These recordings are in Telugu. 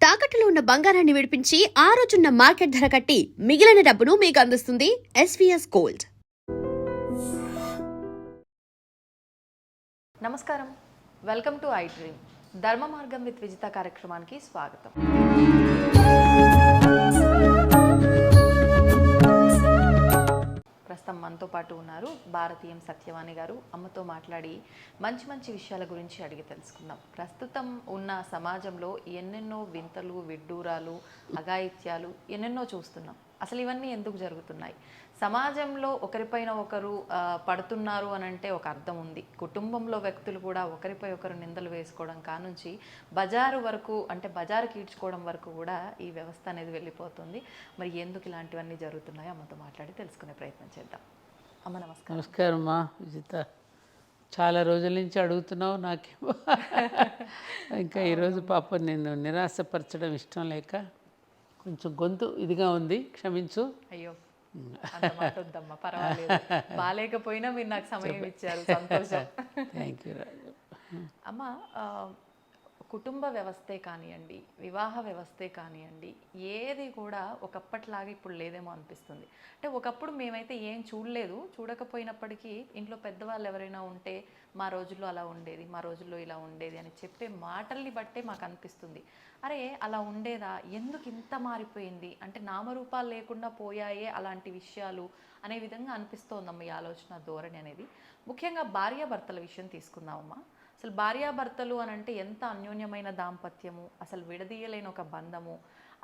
తాకట్టులో ఉన్న బంగారాన్ని విడిపించి ఆ రోజున్న మార్కెట్ ధర కట్టి మిగిలిన డబ్బును మీకు అందిస్తుంది ఎస్వీఎస్ గోల్డ్. నమస్కారం, వెల్కమ్ టు ఐ డ్రీమ్. ధర్మ మార్గం విత్ విజిత కార్యక్రమానికి స్వాగతం. ప్రస్తుతం మనతో పాటు ఉన్నారు భారతీయం సత్యవాణి గారు. అమ్మతో మాట్లాడి మంచి మంచి విషయాల గురించి అడిగి తెలుసుకుందాం. ప్రస్తుతం ఉన్న సమాజంలో ఎన్నెన్నో వింతలు, విడ్డూరాలు, అఘాయిత్యాలు ఎన్నెన్నో చూస్తున్నాం. అసలు ఇవన్నీ ఎందుకు జరుగుతున్నాయి? సమాజంలో ఒకరిపైన ఒకరు పడుతున్నారు అని అంటే ఒక అర్థం ఉంది. కుటుంబంలో వ్యక్తులు కూడా ఒకరిపై ఒకరు నిందలు వేసుకోవడం కానుంచి బజారు వరకు, అంటే బజారుకి ఈడ్చుకోవడం వరకు కూడా ఈ వ్యవస్థ అనేది వెళ్ళిపోతుంది. మరి ఎందుకు ఇలాంటివన్నీ జరుగుతున్నాయో అమ్మతో మాట్లాడి తెలుసుకునే ప్రయత్నం చేద్దాం. అమ్మ నమస్కారం. నమస్కారం అమ్మా విజిత. చాలా రోజుల నుంచి అడుగుతున్నావు, నాకేమో ఇంకా ఈరోజు పాప నేను నిరాశపరచడం ఇష్టం లేక కొంచెం గొంతు ఇదిగా ఉంది, క్షమించు. అయ్యో వద్దమ్మా, పర్వాలేదు. బాగాలేకపోయినా మీరు నాకు సమయం ఇచ్చారు, సంతోషం. థ్యాంక్ యూ రాజు. అమ్మ, కుటుంబ వ్యవస్థే కానివ్వండి, వివాహ వ్యవస్థే కానివ్వండి, ఏది కూడా ఒకప్పటిలాగా ఇప్పుడు లేదేమో అనిపిస్తుంది. అంటే ఒకప్పుడు మేమైతే ఏం చూడలేదు, చూడకపోయినప్పటికీ ఇంట్లో పెద్దవాళ్ళు ఎవరైనా ఉంటే మా రోజుల్లో అలా ఉండేది, మా రోజుల్లో ఇలా ఉండేది అని చెప్పే మాటల్ని బట్టే మాకు అనిపిస్తుంది. అరే అలా ఉండేదా, ఎందుకు ఇంత మారిపోయింది, అంటే నామరూపాలు లేకుండా పోయాయే అలాంటి విషయాలు అనే విధంగా అనిపిస్తోందమ్మ ఈ ఆలోచన ధోరణి అనేది. ముఖ్యంగా భార్యాభర్తల విషయం తీసుకుందామమ్మా. అసలు భార్యాభర్తలు అని అంటే ఎంత అన్యోన్యమైన దాంపత్యము, అసలు విడదీయలేని ఒక బంధము.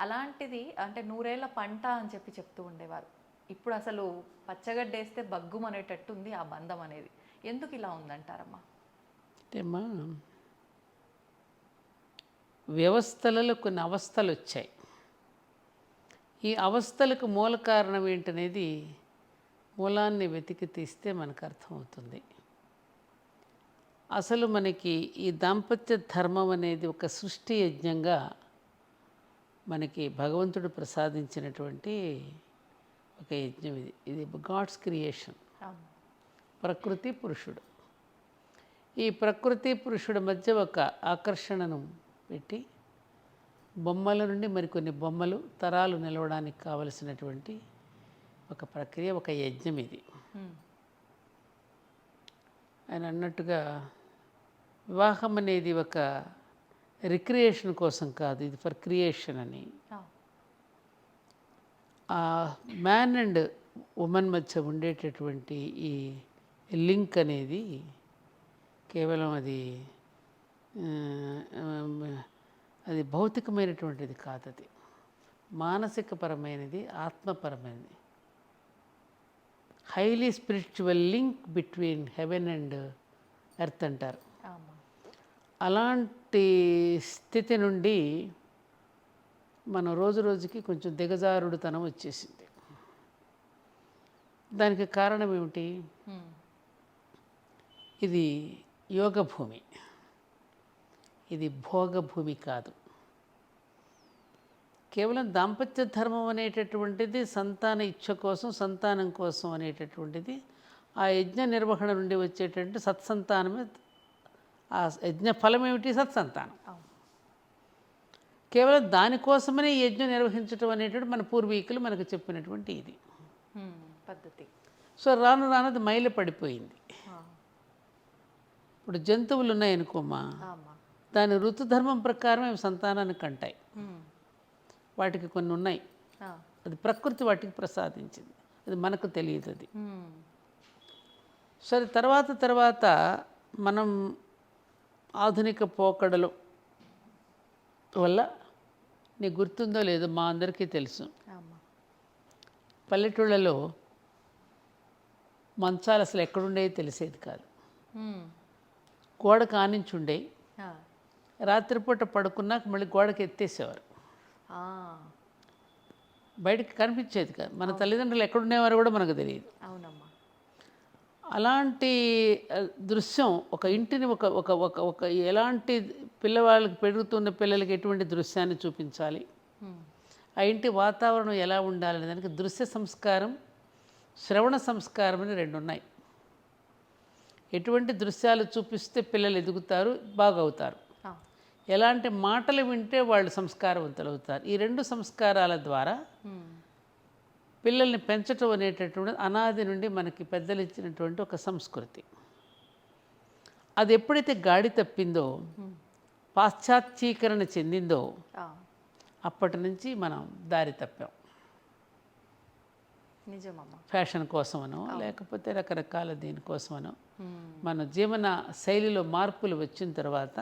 అలాంటిది అంటే 100 ఏళ్ల పంట అని చెప్పి చెప్తూ ఉండేవారు. ఇప్పుడు అసలు పచ్చగడ్డేస్తే బగ్గుమనేటట్టు ఉంది ఆ బంధం అనేది. ఎందుకు ఇలా ఉందంటారమ్మా? అంటేమ్మా, వ్యవస్థలలో కొన్ని అవస్థలు వచ్చాయి. ఈ అవస్థలకు మూల కారణం ఏంటనేది మూలాన్ని వెతికి తీస్తే మనకు అర్థమవుతుంది. అసలు మనకి ఈ దాంపత్య ధర్మం అనేది ఒక సృష్టి యజ్ఞంగా మనకి భగవంతుడు ప్రసాదించినటువంటి ఒక యజ్ఞం. ఇది గాడ్స్ క్రియేషన్. ప్రకృతి పురుషుడు, ఈ ప్రకృతి పురుషుడి మధ్య ఒక ఆకర్షణను పెట్టి బొమ్మల నుండి మరికొన్ని బొమ్మలు తరాలు నిలవడానికి కావలసినటువంటి ఒక ప్రక్రియ, ఒక యజ్ఞం ఇది. ఆయన అన్నట్టుగా వివాహం అనేది ఒక రిక్రియేషన్ కోసం కాదు, ఇది ఫర్ క్రియేషన్ అని. ఆ మ్యాన్ అండ్ ఉమెన్ మధ్య ఉండేటటువంటి ఈ లింక్ అనేది కేవలం అది భౌతికమైనటువంటిది కాదు, అది మానసికపరమైనది, ఆత్మపరమైనది. Highly spiritual link between heaven and earth అంటారు. అలాంటి స్థితి నుండి మనం రోజు రోజుకి కొంచెం దిగజారుడుతనం వచ్చేసింది. దానికి కారణం ఏమిటి? ఇది యోగ భూమి, ఇది భోగ భూమి కాదు. కేవలం దాంపత్య ధర్మం అనేటటువంటిది సంతాన ఇచ్ఛ కోసం, సంతానం కోసం అనేటటువంటిది. ఆ యజ్ఞ నిర్వహణ నుండి వచ్చేటటువంటి సత్సంతానమే. ఆ యజ్ఞ ఫలం ఏమిటి? సత్సంతానం. కేవలం దానికోసమనే ఈ యజ్ఞం నిర్వహించడం అనేటువంటి మన పూర్వీకులు మనకు చెప్పినటువంటి ఇది పద్ధతి. సో రాను రానది మైలు పడిపోయింది. ఇప్పుడు జంతువులు ఉన్నాయనుకోమా, దాని ఋతుధర్మం ప్రకారం అవి సంతానాన్ని కంటాయి. వాటికి కొన్ని ఉన్నాయి, అది ప్రకృతి వాటికి ప్రసాదించింది, అది మనకు తెలియదు. అది సరే, తర్వాత మనం ఆధునిక పోకడలు వల్ల, నీకు గుర్తుందో లేదో, మా అందరికీ తెలుసు, పల్లెటూళ్ళలో మంచాలు అసలు ఎక్కడుండేవి తెలిసేది కాదు. గోడకు ఆనించి ఉండే, రాత్రిపూట పడుకున్నాక మళ్ళీ గోడకి ఎత్తేసేవారు, బయటకు కనిపించేది కాదు. మన తల్లిదండ్రులు ఎక్కడుండేవారు కూడా మనకు తెలియదు. అవునమ్మా. అలాంటి దృశ్యం ఒక ఇంటిని ఒక ఒక ఒక ఒక ఎలాంటి పిల్లవాళ్ళకి, పెరుగుతున్న పిల్లలకి ఎటువంటి దృశ్యాన్ని చూపించాలి, ఆ ఇంటి వాతావరణం ఎలా ఉండాలనే దానికి దృశ్య సంస్కారం, శ్రవణ సంస్కారం అని 2 ఉన్నాయి. ఎటువంటి దృశ్యాలు చూపిస్తే పిల్లలు ఎదుగుతారు, బాగవుతారు, ఎలాంటి మాటలు వింటే వాళ్ళు సంస్కారవంతులు అవుతారు. ఈ 2 సంస్కారాల ద్వారా పిల్లల్ని పెంచటం అనేటటువంటి అనాది నుండి మనకి పెద్దలు ఇచ్చినటువంటి ఒక సంస్కృతి. అది ఎప్పుడైతే గాడి తప్పిందో, పాశ్చాత్యీకరణ చెందిందో, అప్పటి నుంచి మనం దారి తప్పాం. నిజమమ్మా. ఫ్యాషన్ కోసమనో లేకపోతే రకరకాల దీనికోసమనో మన జీవన శైలిలో మార్పులు వచ్చిన తర్వాత,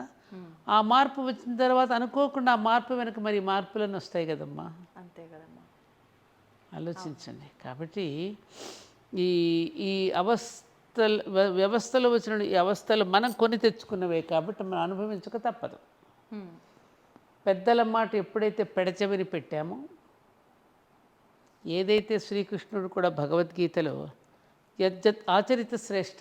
ఆ మార్పు వచ్చిన తర్వాత అనుకోకుండా ఆ మార్పు వెనక మరి మార్పులను వస్తాయి కదమ్మా. అంతే కదమ్మా. ఆలోచించండి. కాబట్టి ఈ ఈ వ్యవస్థలో వచ్చిన ఈ అవస్థలు మనం కొని తెచ్చుకున్నవే కాబట్టి మనం అనుభవించక తప్పదు. పెద్దల మాట ఎప్పుడైతే పెడచెవిని పెట్టామో, ఏదైతే శ్రీకృష్ణుడు కూడా భగవద్గీతలో యజ్జత్ ఆచరిత శ్రేష్ఠ,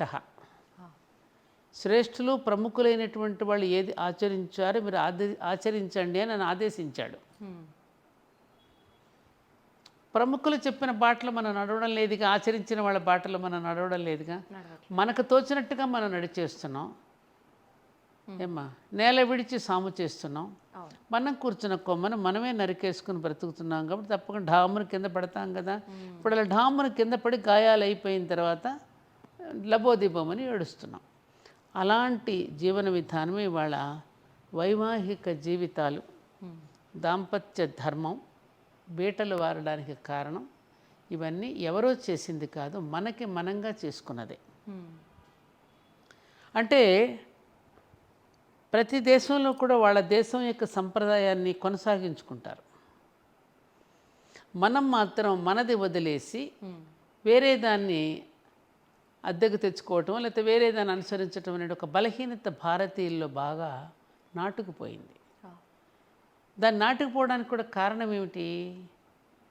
శ్రేష్ఠులు ప్రముఖులైనటువంటి వాళ్ళు ఏది ఆచరించారో మీరు ఆచరించండి అని ఆదేశించాడు. ప్రముఖులు చెప్పిన బాటలు మనం నడవడం లేదుగా, ఆచరించిన వాళ్ళ బాటలు మనం నడవడం లేదుగా, మనకు తోచినట్టుగా మనం నడిచేస్తున్నాం. ఏమ్మా, నేల విడిచి సాము చేస్తున్నాం. మనం కూర్చున్న కొమ్మను మనమే నరికేసుకుని బ్రతుకుతున్నాం కాబట్టి తప్పకుండా ఢామును కింద పడతాం కదా. ఇప్పుడు అలా ఢామును కింద పడి గాయాలు అయిపోయిన తర్వాత లబోదిబోమని ఏడుస్తున్నాం. అలాంటి జీవన విధానమే ఇవాళ వైవాహిక జీవితాలు, దాంపత్య ధర్మం బీటలు వారడానికి కారణం. ఇవన్నీ ఎవరో చేసింది కాదు, మనకి మనంగా చేసుకున్నదే. అంటే ప్రతి దేశంలో కూడా వాళ్ళ దేశం యొక్క సంప్రదాయాన్ని కొనసాగించుకుంటారు. మనం మాత్రం మనది వదిలేసి వేరే దాన్ని అద్దెకు తెచ్చుకోవటం లేకపోతే వేరే దాన్ని అనుసరించడం అనేది ఒక బలహీనత భారతీయుల్లో బాగా నాటుకుపోయింది. దాన్ని నాటుకుపోవడానికి కూడా కారణం ఏమిటి?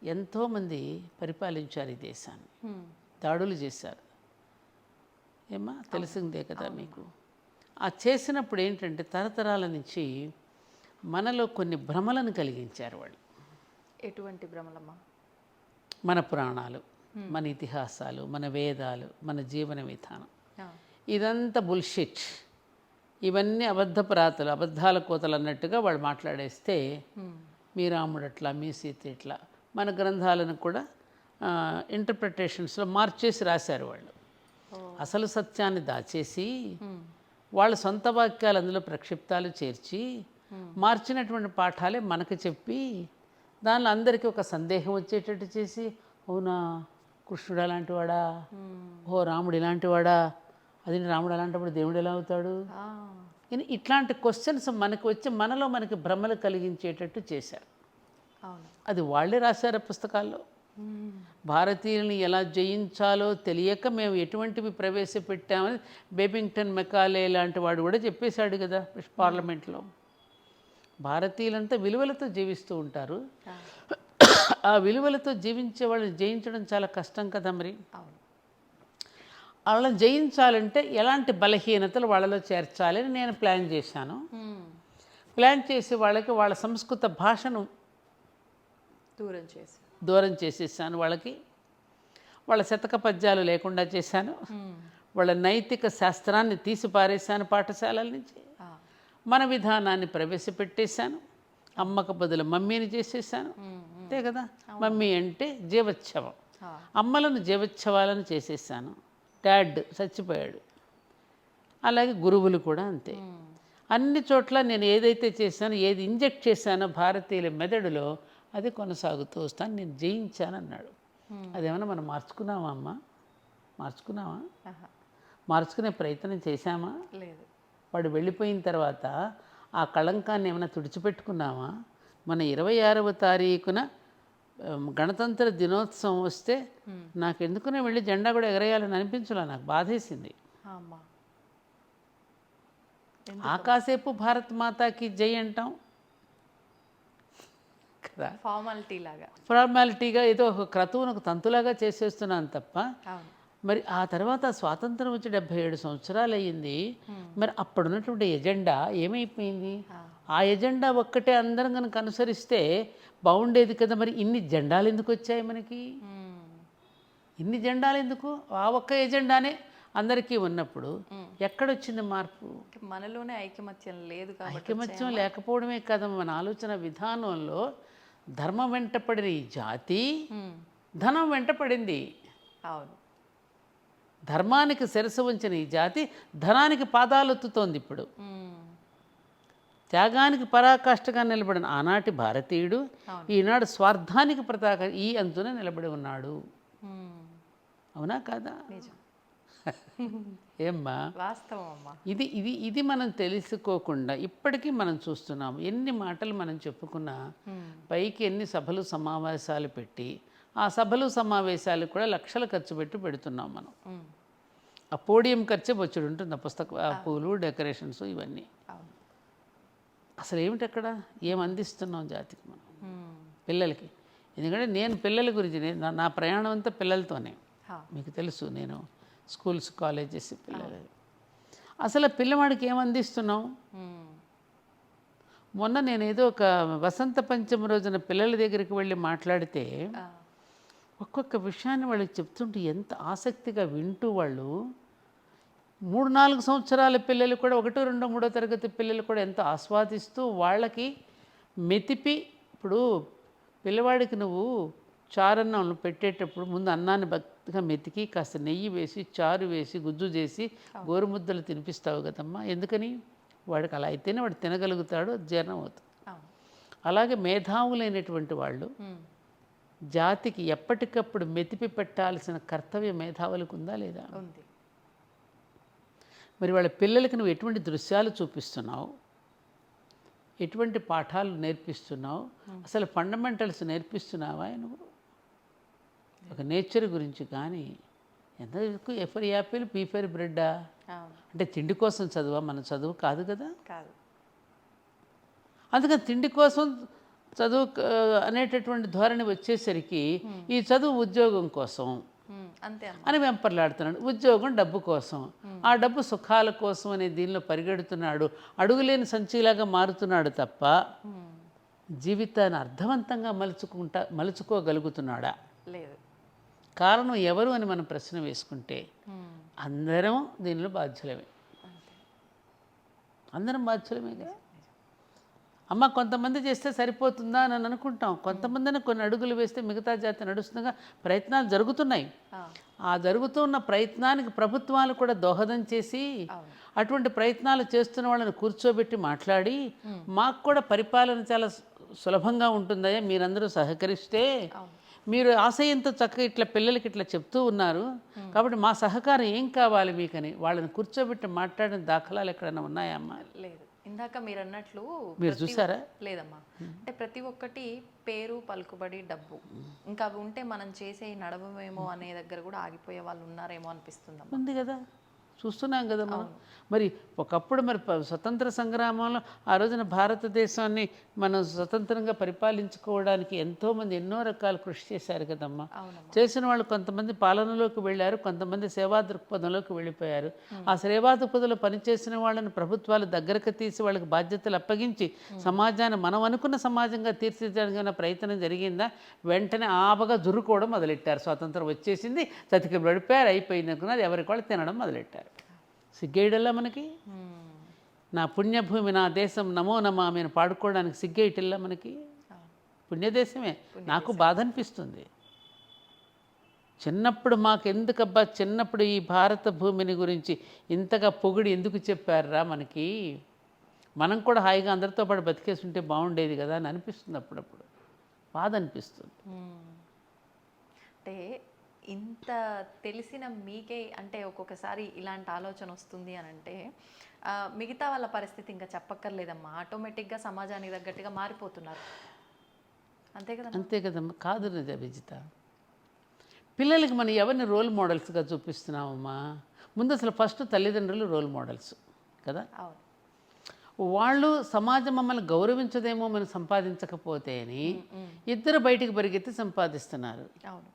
ఎంతోమంది పరిపాలించారు ఈ దేశాన్ని, దాడులు చేశారు. ఏమా తెలిసిందే కదా మీకు. ఆ చేసినప్పుడు ఏంటంటే తరతరాల నుంచి మనలో కొన్ని భ్రమలను కలిగించారు వాళ్ళు. ఎటువంటి భ్రమలమ్మా? మన పురాణాలు, మన ఇతిహాసాలు, మన వేదాలు, మన జీవన విధానం ఇదంతా బుల్షిట్. ఇవన్నీ అబద్ధపు రాతలు, అబద్ధాల కోతలు అన్నట్టుగా వాళ్ళు మాట్లాడేస్తే మీ రాముడు అట్లా, మీ సీత ఇట్లా, మన గ్రంథాలను కూడా ఇంటర్ప్రిటేషన్స్లో మార్చేసి రాశారు వాళ్ళు. అసలు సత్యాన్ని దాచేసి వాళ్ళ సొంత వాక్యాలు అందులో ప్రక్షిప్తాలు చేర్చి మార్చినటువంటి పాఠాలే మనకు చెప్పి దానిలో అందరికీ ఒక సందేహం వచ్చేటట్టు చేసి, అవునా కృష్ణుడు అలాంటి వాడా, ఓ రాముడు ఇలాంటి వాడా, అది రాముడు అలాంటప్పుడు దేవుడు ఎలా అవుతాడు, ఇట్లాంటి క్వశ్చన్స్ మనకు వచ్చి మనలో మనకి భ్రమలు కలిగించేటట్టు చేశారు. అది వాళ్ళే రాశారు పుస్తకాల్లో. భారతీయుల్ని ఎలా జయించాలో తెలియక మేము ఎటువంటివి ప్రవేశపెట్టామని బేబింగ్టన్ మెకాలే లాంటి వాడు కూడా చెప్పేశాడు కదా పార్లమెంట్లో. భారతీయులంతా విలువలతో జీవిస్తూ ఉంటారు. ఆ విలువలతో జీవించే వాళ్ళని జయించడం చాలా కష్టం కదా. మరి వాళ్ళని జయించాలంటే ఎలాంటి బలహీనతలు వాళ్ళలో చేర్చాలని నేను ప్లాన్ చేశాను. ప్లాన్ చేసి వాళ్ళకి వాళ్ళ సంస్కృత భాషను దూరం చేసేసాను. వాళ్ళకి వాళ్ళ శతక పద్యాలు లేకుండా చేశాను. వాళ్ళ నైతిక శాస్త్రాన్ని తీసి పారేశాను పాఠశాలల నుంచి. మన విధానాన్ని ప్రవేశపెట్టేశాను. అమ్మకు బదులు మమ్మీని చేసేసాను. అంతే కదా. మమ్మీ అంటే జీవోత్సవం, అమ్మలను జీవోత్సవాలను చేసేసాను. డాడ్ చచ్చిపోయాడు. అలాగే గురువులు కూడా అంతే. అన్ని చోట్ల నేను ఏదైతే చేశానో, ఏది ఇంజెక్ట్ చేశానో భారతీయుల మెదడులో అది కొనసాగుతూ వస్తాను. నేను జయించానన్నాడు. అదేమన్నా మనం మార్చుకున్నామా అమ్మ? మార్చుకున్నావా? మార్చుకునే ప్రయత్నం చేశామా? లేదు. వాడు వెళ్ళిపోయిన తర్వాత ఆ కళంకాన్ని ఏమైనా తుడిచిపెట్టుకున్నామా? మన 26వ తారీఖున గణతంత్ర దినోత్సవం వస్తే నాకు ఎందుకునే వెళ్ళి జెండా కూడా ఎగరేయాలని అనిపించలే. నాకు బాధేసింది. ఆకాసేపు భారత్ మాతాకి జై అంటాం కదా, ఫార్మాలిటీగా ఏదో ఒక క్రతువును ఒక తంతులాగా చేసేస్తున్నాను తప్ప. మరి ఆ తర్వాత స్వాతంత్రం వచ్చి 77 సంవత్సరాలు అయ్యింది. మరి అప్పుడున్నటువంటి ఎజెండా ఏమైపోయింది? ఆ ఎజెండా ఒక్కటే అందరం కనుక అనుసరిస్తే బాగుండేది కదా. మరి ఇన్ని జెండాలు ఎందుకు వచ్చాయి మనకి? ఇన్ని జెండాలు ఎందుకు? ఆ ఒక్క ఎజెండానే అందరికీ ఉన్నప్పుడు ఎక్కడొచ్చింది మార్పు? మనలోనే ఐకమత్యం లేదు కాబట్టి ఐకమత్యం లేకపోవడమే కదా, మన ఆలోచన విధానంలో ధర్మం వెంటపడిన ఈ జాతి ధనం వెంటపడింది. అవును. ధర్మానికి శిరసు వంచిన ఈ జాతి ధనానికి పాదాలెత్తుతోంది ఇప్పుడు. త్యాగానికి పరాకాష్ఠగా నిలబడిన ఆనాటి భారతీయుడు ఈనాడు స్వార్థానికి పతాక ఈ అంచున నిలబడి ఉన్నాడు. అవునా కాదా? ఏమ్మా? వాస్తవం అమ్మా. ఇది ఇది ఇది మనం తెలుసుకోకుండా ఇప్పటికీ మనం చూస్తున్నాం. ఎన్ని మాటలు మనం చెప్పుకున్నా, పైకి ఎన్ని సభలు సమావేశాలు పెట్టి, ఆ సభలు సమావేశాలు కూడా లక్షలు ఖర్చు పెడుతున్నాం మనం. ఆ పోడియం ఖర్చే బొచ్చుడు ఉంటుంది, ఆ పుస్తక పూలు, డెకరేషన్స్, ఇవన్నీ. అసలు ఏమిటి అక్కడ ఏం అందిస్తున్నాం జాతికి మనం, పిల్లలకి? ఎందుకంటే నేను పిల్లల గురించి నా ప్రయాణం అంతా పిల్లలతోనే. మీకు తెలుసు, నేను స్కూల్స్, కాలేజెస్, పిల్లలు. అసలు పిల్లవాడికి ఏం అందిస్తున్నాం? మొన్న నేను ఏదో ఒక వసంత పంచమి రోజున పిల్లల దగ్గరికి వెళ్ళి మాట్లాడితే ఒక్కొక్క విషయాన్ని వాళ్ళకి చెప్తుంటే ఎంత ఆసక్తిగా వింటూ, వాళ్ళు 3-4 సంవత్సరాల పిల్లలు కూడా, 1, 2, 3 తరగతి పిల్లలు కూడా ఎంత ఆస్వాదిస్తూ వాళ్ళకి మెతిపి. ఇప్పుడు పిల్లవాడికి నువ్వు చారన్నం పెట్టేటప్పుడు ముందు అన్నాన్ని భక్తిగా మెతికి కాస్త నెయ్యి వేసి, చారు వేసి, గుజ్జు చేసి, గోరుముద్దలు తినిపిస్తావు కదమ్మా. ఎందుకని? వాడికి అలా అయితేనే వాడు తినగలుగుతాడు, జీర్ణం అవుతుంది. అలాగే మేధావులైనటువంటి వాళ్ళు జాతికి ఎప్పటికప్పుడు మెతిపి పెట్టాల్సిన కర్తవ్య మేధావులకు ఉందా లేదా? ఉంది. మరి వాళ్ళ పిల్లలకి నువ్వు ఎటువంటి దృశ్యాలు చూపిస్తున్నావు, ఎటువంటి పాఠాలు నేర్పిస్తున్నావు, అసలు ఫండమెంటల్స్ నేర్పిస్తున్నావా నువ్వు? ఒక నేచర్ గురించి కానీ ఎంత ఎ ఫర్ యాపిల్, పీ ఫర్ బ్రెడ్డా? అంటే తిండి కోసం చదువా? మన చదువు కాదు కదా. కాదు. అందుకని తిండి కోసం చదువు అనేటటువంటి ధోరణి వచ్చేసరికి ఈ చదువు ఉద్యోగం కోసం అని వెంపర్లాడుతున్నాడు. ఉద్యోగం డబ్బు కోసం, ఆ డబ్బు సుఖాల కోసం అనే దీనిలో పరిగెడుతున్నాడు. అడుగులేని సంచిలాగా మారుతున్నాడు తప్ప జీవితాన్ని అర్థవంతంగా మలుచుకోగలుగుతున్నాడా? లేదు. కారణం ఎవరు అని మనం ప్రశ్న వేసుకుంటే అందరం దీనిలో బాధ్యులమే. అందరం బాధ్యులమే కదా. అమ్మ కొంతమంది చేస్తే సరిపోతుందా అని అనుకుంటాం. కొంతమందిని కొన్ని అడుగులు వేస్తే మిగతా జాతి నడుస్తుండగా ప్రయత్నాలు జరుగుతున్నాయి. ఆ జరుగుతున్న ప్రయత్నానికి ప్రభుత్వాలు కూడా దోహదం చేసి అటువంటి ప్రయత్నాలు చేస్తున్న వాళ్ళని కూర్చోబెట్టి మాట్లాడి, మాకు కూడా పరిపాలన చాలా సులభంగా ఉంటుందయ్యా మీరందరూ సహకరిస్తే, మీరు ఆశయంతో చక్కగా ఇట్లా పిల్లలకి ఇట్లా చెప్తూ ఉన్నారు కాబట్టి మా సహకారం ఏం కావాలి మీకని వాళ్ళని కూర్చోబెట్టి మాట్లాడిన దాఖలాలు ఎక్కడైనా ఉన్నాయమ్మా? లేదు. ఇందాక మీరు అన్నట్లు మీరు చూసారా? లేదమ్మా. అంటే ప్రతి ఒక్కటి పేరు, పలుకుబడి, డబ్బు, ఇంకా అవి ఉంటే మనం చేసే నడవమేమో అనే దగ్గర కూడా ఆగిపోయే వాళ్ళు ఉన్నారేమో అనిపిస్తుందమ్మా. ఉంది కదా, చూస్తున్నాం కదా మనం. మరి ఒకప్పుడు మరి స్వతంత్ర సంగ్రామంలో ఆ రోజున భారతదేశాన్ని మనం స్వతంత్రంగా పరిపాలించుకోవడానికి ఎంతోమంది ఎన్నో రకాల కృషి చేశారు కదమ్మా. చేసిన వాళ్ళు కొంతమంది పాలనలోకి వెళ్ళారు, కొంతమంది సేవా దృక్పథంలోకి వెళ్ళిపోయారు. ఆ సేవా దృక్పథంలో పనిచేసిన వాళ్ళని ప్రభుత్వాలు దగ్గరకు తీసి వాళ్ళకి బాధ్యతలు అప్పగించి సమాజాన్ని మనం అనుకున్న సమాజంగా తీర్చిదిద్దడానికి ప్రయత్నం జరిగిందా? వెంటనే ఆపగా జురుకోవడం మొదలెట్టారు. స్వాతంత్రం వచ్చేసింది, చతికి పడిపోయారు, అయిపోయింది అనుకున్నారు, ఎవరికి వాళ్ళు తినడం మొదలెట్టారు. సిగ్గేయడల్లా మనకి? నా పుణ్యభూమి నా దేశం నమో నమామి అని పాడుకోవడానికి సిగ్గేయటల్లా మనకి? పుణ్యదేశమే. నాకు బాధ అనిపిస్తుంది. చిన్నప్పుడు మాకెందుకబ్బా, చిన్నప్పుడు ఈ భారత భూమిని గురించి ఇంతగా పొగిడి ఎందుకు చెప్పారా మనకి? మనం కూడా హాయిగా అందరితో పాటు బతికేసి ఉంటే బాగుండేది కదా అని అనిపిస్తుంది. అప్పుడప్పుడు బాధ అనిపిస్తుంది. అంటే ఇంత తెలిసిన మీకే అంటే ఒక్కొక్కసారి ఇలాంటి ఆలోచన వస్తుంది అని అంటే మిగతా వాళ్ళ పరిస్థితి ఇంకా చెప్పక్కర్లేదమ్మా. ఆటోమేటిక్గా సమాజానికి తగ్గట్టుగా మారిపోతున్నారు. అంతే కదా? అంతే కదమ్మా. కాదు నిజ విజిత, పిల్లలకి మనం ఎవరిని రోల్ మోడల్స్గా చూపిస్తున్నామమ్మా? ముందు అసలు ఫస్ట్ తల్లిదండ్రులు రోల్ మోడల్స్ కదా. అవును. వాళ్ళు సమాజం మమ్మల్ని గౌరవించదేమో మనం సంపాదించకపోతే అని ఇద్దరు బయటికి పరిగెత్తి సంపాదిస్తున్నారు. అవును.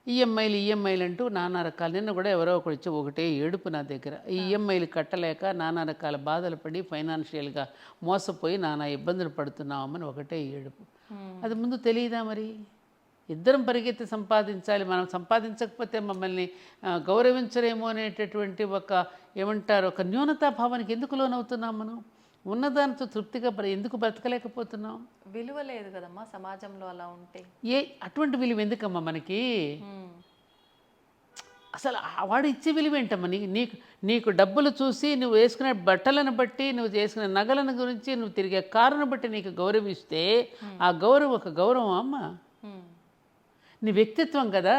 ఈఎంఐలు అంటూ నానా రకాలు. నిన్న కూడా ఎవరో ఒకటి వచ్చి ఒకటే ఏడుపు నా దగ్గర. ఈ ఈఎంఐలు కట్టలేక నానా రకాల బాధలు పడి ఫైనాన్షియల్గా మోసపోయి నానా ఇబ్బందులు పడుతున్నామని ఒకటే ఏడుపు. అది ముందు తెలియదా మరి? ఇద్దరం పరిగెత్తి సంపాదించాలి, మనం సంపాదించకపోతే మమ్మల్ని గౌరవించరేమో అనేటటువంటి ఒక ఏమంటారు ఒక న్యూనతాభావానికి ఎందుకు లోనవుతున్నాం మనం? ఉన్నదానితో తృప్తిగా ఎందుకు బ్రతకలేకపోతున్నాం? విలువ లేదు కదమ్మా సమాజంలో అలా ఉంటే. అటువంటి విలువ ఎందుకమ్మా మనకి? అసలు వాడు ఇచ్చే విలువ ఏంటమ్మా? నీకు నీకు డబ్బులు చూసి నువ్వు వేసుకునే బట్టలను బట్టి, నువ్వు చేసుకునే నగలను గురించి, నువ్వు తిరిగే కారును బట్టి నీకు గౌరవిస్తే ఆ గౌరవం ఒక గౌరవం అమ్మ, నీ వ్యక్తిత్వం కదా.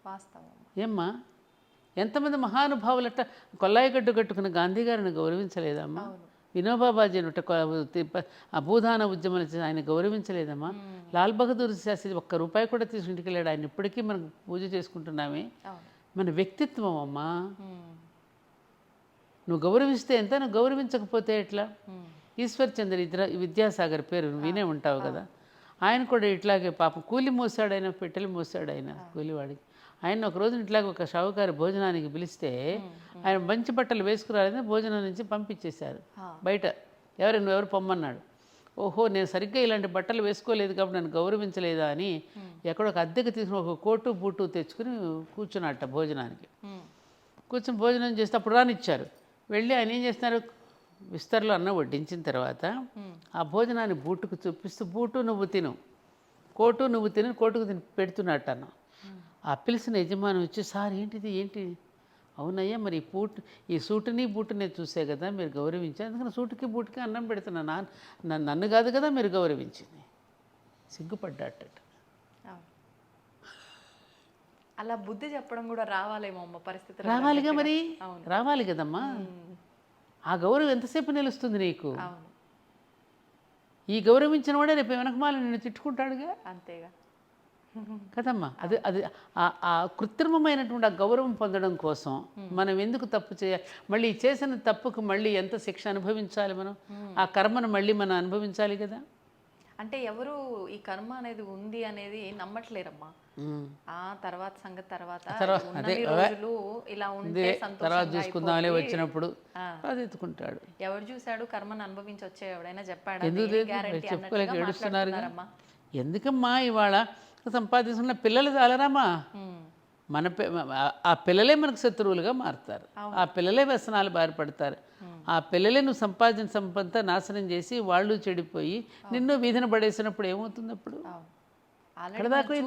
వాస్తవం. ఏమ్మా, ఎంతమంది మహానుభావులట కొల్లాయిగడ్డు కట్టుకున్న గాంధీ గారిని గౌరవించలేదమ్మా? వినోబాబాజీ అనుట ఆ భూదాన ఉద్యమం ఆయన గౌరవించలేదమ్మా? లాల్ బహదూర్ శాస్త్రి ఒక్క రూపాయి కూడా తీసుకు ఇంటికి వెళ్ళాడు. ఆయన ఇప్పటికీ మనం పూజ చేసుకుంటున్నామే. మన వ్యక్తిత్వం అమ్మా. నువ్వు గౌరవిస్తే ఎంత, నువ్వు గౌరవించకపోతే ఎట్లా? ఈశ్వర్ చంద్ర విద్యాసాగర్ పేరు వినే ఉంటావు కదా. ఆయన కూడా ఇట్లాగే పాపం కూలి మోసాడు, ఆయన పెట్టెలు మోసాడు ఆయన కూలివాడికి. ఆయన ఒక రోజున ఇట్లాగ ఒక షావుకారు భోజనానికి పిలిస్తే ఆయన మంచి బట్టలు వేసుకురాలేదని భోజనం నుంచి పంపించేశారు బయట. ఎవరు పొమ్మన్నాడు. ఓహో, నేను సరిగ్గా ఇలాంటి బట్టలు వేసుకోలేదు కాబట్టి నన్ను గౌరవించలేదా అని ఎక్కడో ఒక అద్దెకి తీసుకుని ఒక కోటు బూటు తెచ్చుకుని కూర్చున్నట్ట భోజనానికి. కూర్చొని భోజనం చేస్తే అప్పుడు రానిచ్చారు. వెళ్ళి ఆయన ఏం చేస్తున్నారు, విస్తర్లో అన్నం వడ్డించిన తర్వాత ఆ భోజనాన్ని బూటుకు చూపిస్తూ, బూటు నువ్వు తిను, కోటు నువ్వు తిను, కోటుకు తిని పెడుతున్నట్టు అన్నం. ఆ పిలిచిన యజమాని వచ్చి, సార్ ఏంటి? అవునయ్యా, మరి ఈ సూటుని బూటుని చూసే కదా మీరు గౌరవించారు, అందుకని సూటుకి బూటుకి అన్నం పెడుతున్నా, నన్ను కాదు కదా మీరు గౌరవించింది. సిగ్గుపడ్డాట. అలా బుద్ధి చెప్పడం కూడా రావాలేమో అమ్మ, పరిస్థితి రావాలిగా మరి, రావాలి కదమ్మా. ఆ గౌరవం ఎంతసేపు నిలుస్తుంది నీకు? ఈ గౌరవించిన వాడే రేపు వెనకమాల నిన్ను తిట్టుకుంటాడుగా. అంతేగా కదమ్మా. అది ఆ కృత్రిమమైనటువంటి ఆ గౌరవం పొందడం కోసం మనం ఎందుకు తప్పు చేయాలి? మళ్ళీ చేసిన తప్పుకు మళ్ళీ ఎంత శిక్ష అనుభవించాలి మనం? ఆ కర్మను మళ్ళీ మనం అనుభవించాలి కదా. అంటే ఎవరు ఈ కర్మ అనేది ఉంది అనేది నమ్మట్లేరమ్మా. ఆ తర్వాత సంగతి తర్వాత ఇలా ఉంటే తర్వాత చూసుకుందాంలే, వచ్చినప్పుడు అది ఎత్తుకుంటాడు. ఎవరు చూశాడు కర్మను అనుభవించి వచ్చే ఎవడైనా చెప్పాడు? చెప్పుకోలేక ఏడుస్తున్నారు. ఎందుకమ్మా ఇవాళ సంపాదించుకున్న పిల్లలు చాలరామా? ఆ పిల్లలే మనకు శత్రువులుగా మారుతారు. ఆ పిల్లలే వ్యసనాలు బారిపడతారు. ఆ పిల్లలే నువ్వు సంపాదించిన సంపద నాశనం చేసి వాళ్ళు చెడిపోయి నిన్ను వీధిన పడేసినప్పుడు ఏమవుతుంది? అప్పుడు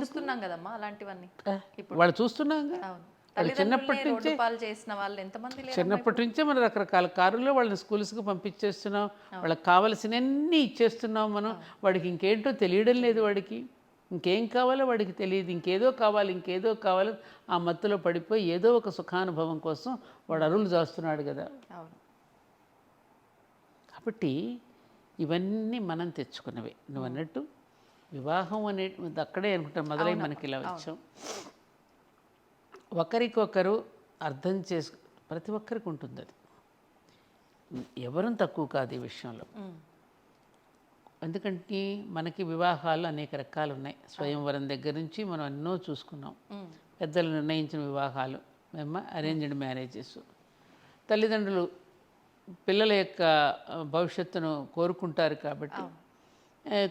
చూస్తున్నాం కదమ్మా అలాంటివన్నీ. వాళ్ళు చూస్తున్నాం. చిన్నప్పటి నుంచే మనం రకరకాల కారుల్లో వాళ్ళని స్కూల్స్కి పంపించేస్తున్నాం. వాళ్ళకి కావలసినవన్నీ ఇచ్చేస్తున్నాం మనం. వాడికి ఇంకేంటో తెలియడం లేదు. వాడికి ఇంకేం కావాలో వాడికి తెలియదు. ఇంకేదో కావాలి ఆ మత్తులో పడిపోయి ఏదో ఒక సుఖానుభవం కోసం వాడు అరువులు చేస్తున్నాడు కదా. కాబట్టి ఇవన్నీ మనం తెచ్చుకున్నవే. నువ్వు అన్నట్టు వివాహం అనే అక్కడే అనుకుంటాం మొదలై మనకి ఇలా వచ్చాం. ఒకరికొకరు అర్థం ప్రతి ఒక్కరికి ఉంటుంది. అది ఎవరూ తక్కువ కాదు ఈ విషయంలో. ఎందుకంటే మనకి వివాహాలు అనేక రకాలు ఉన్నాయి. స్వయంవరం దగ్గర నుంచి మనం ఎన్నో చూసుకున్నాం. పెద్దలు నిర్ణయించిన వివాహాలు, అరేంజ్డ్ మ్యారేజెస్. తల్లిదండ్రులు పిల్లల యొక్క భవిష్యత్తును కోరుకుంటారు కాబట్టి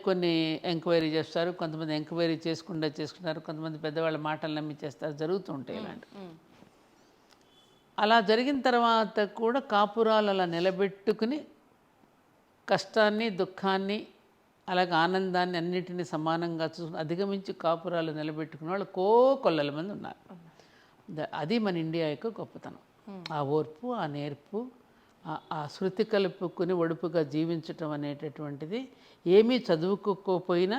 కొన్ని ఎంక్వైరీ చేస్తారు. కొంతమంది ఎంక్వైరీ చేసుకుంటారు. కొంతమంది పెద్దవాళ్ళ మాటలు నమ్మి చేస్తారు. జరుగుతూ ఉంటాయి ఇలాంటి. అలా జరిగిన తర్వాత కూడా కాపురాలు అలా నిలబెట్టుకుని కష్టాన్ని, దుఃఖాన్ని, అలాగే ఆనందాన్ని అన్నిటినీ సమానంగా అధిగమించి కాపురాలు నిలబెట్టుకునే వాళ్ళు కొల్లల మంది ఉన్నారు. అది మన ఇండియా యొక్క గొప్పతనం. ఆ ఓర్పు, ఆ నేర్పు, ఆ శృతి కలుపుకుని ఒడుపుగా జీవించటం అనేటటువంటిది. ఏమీ చదువుకోకపోయినా,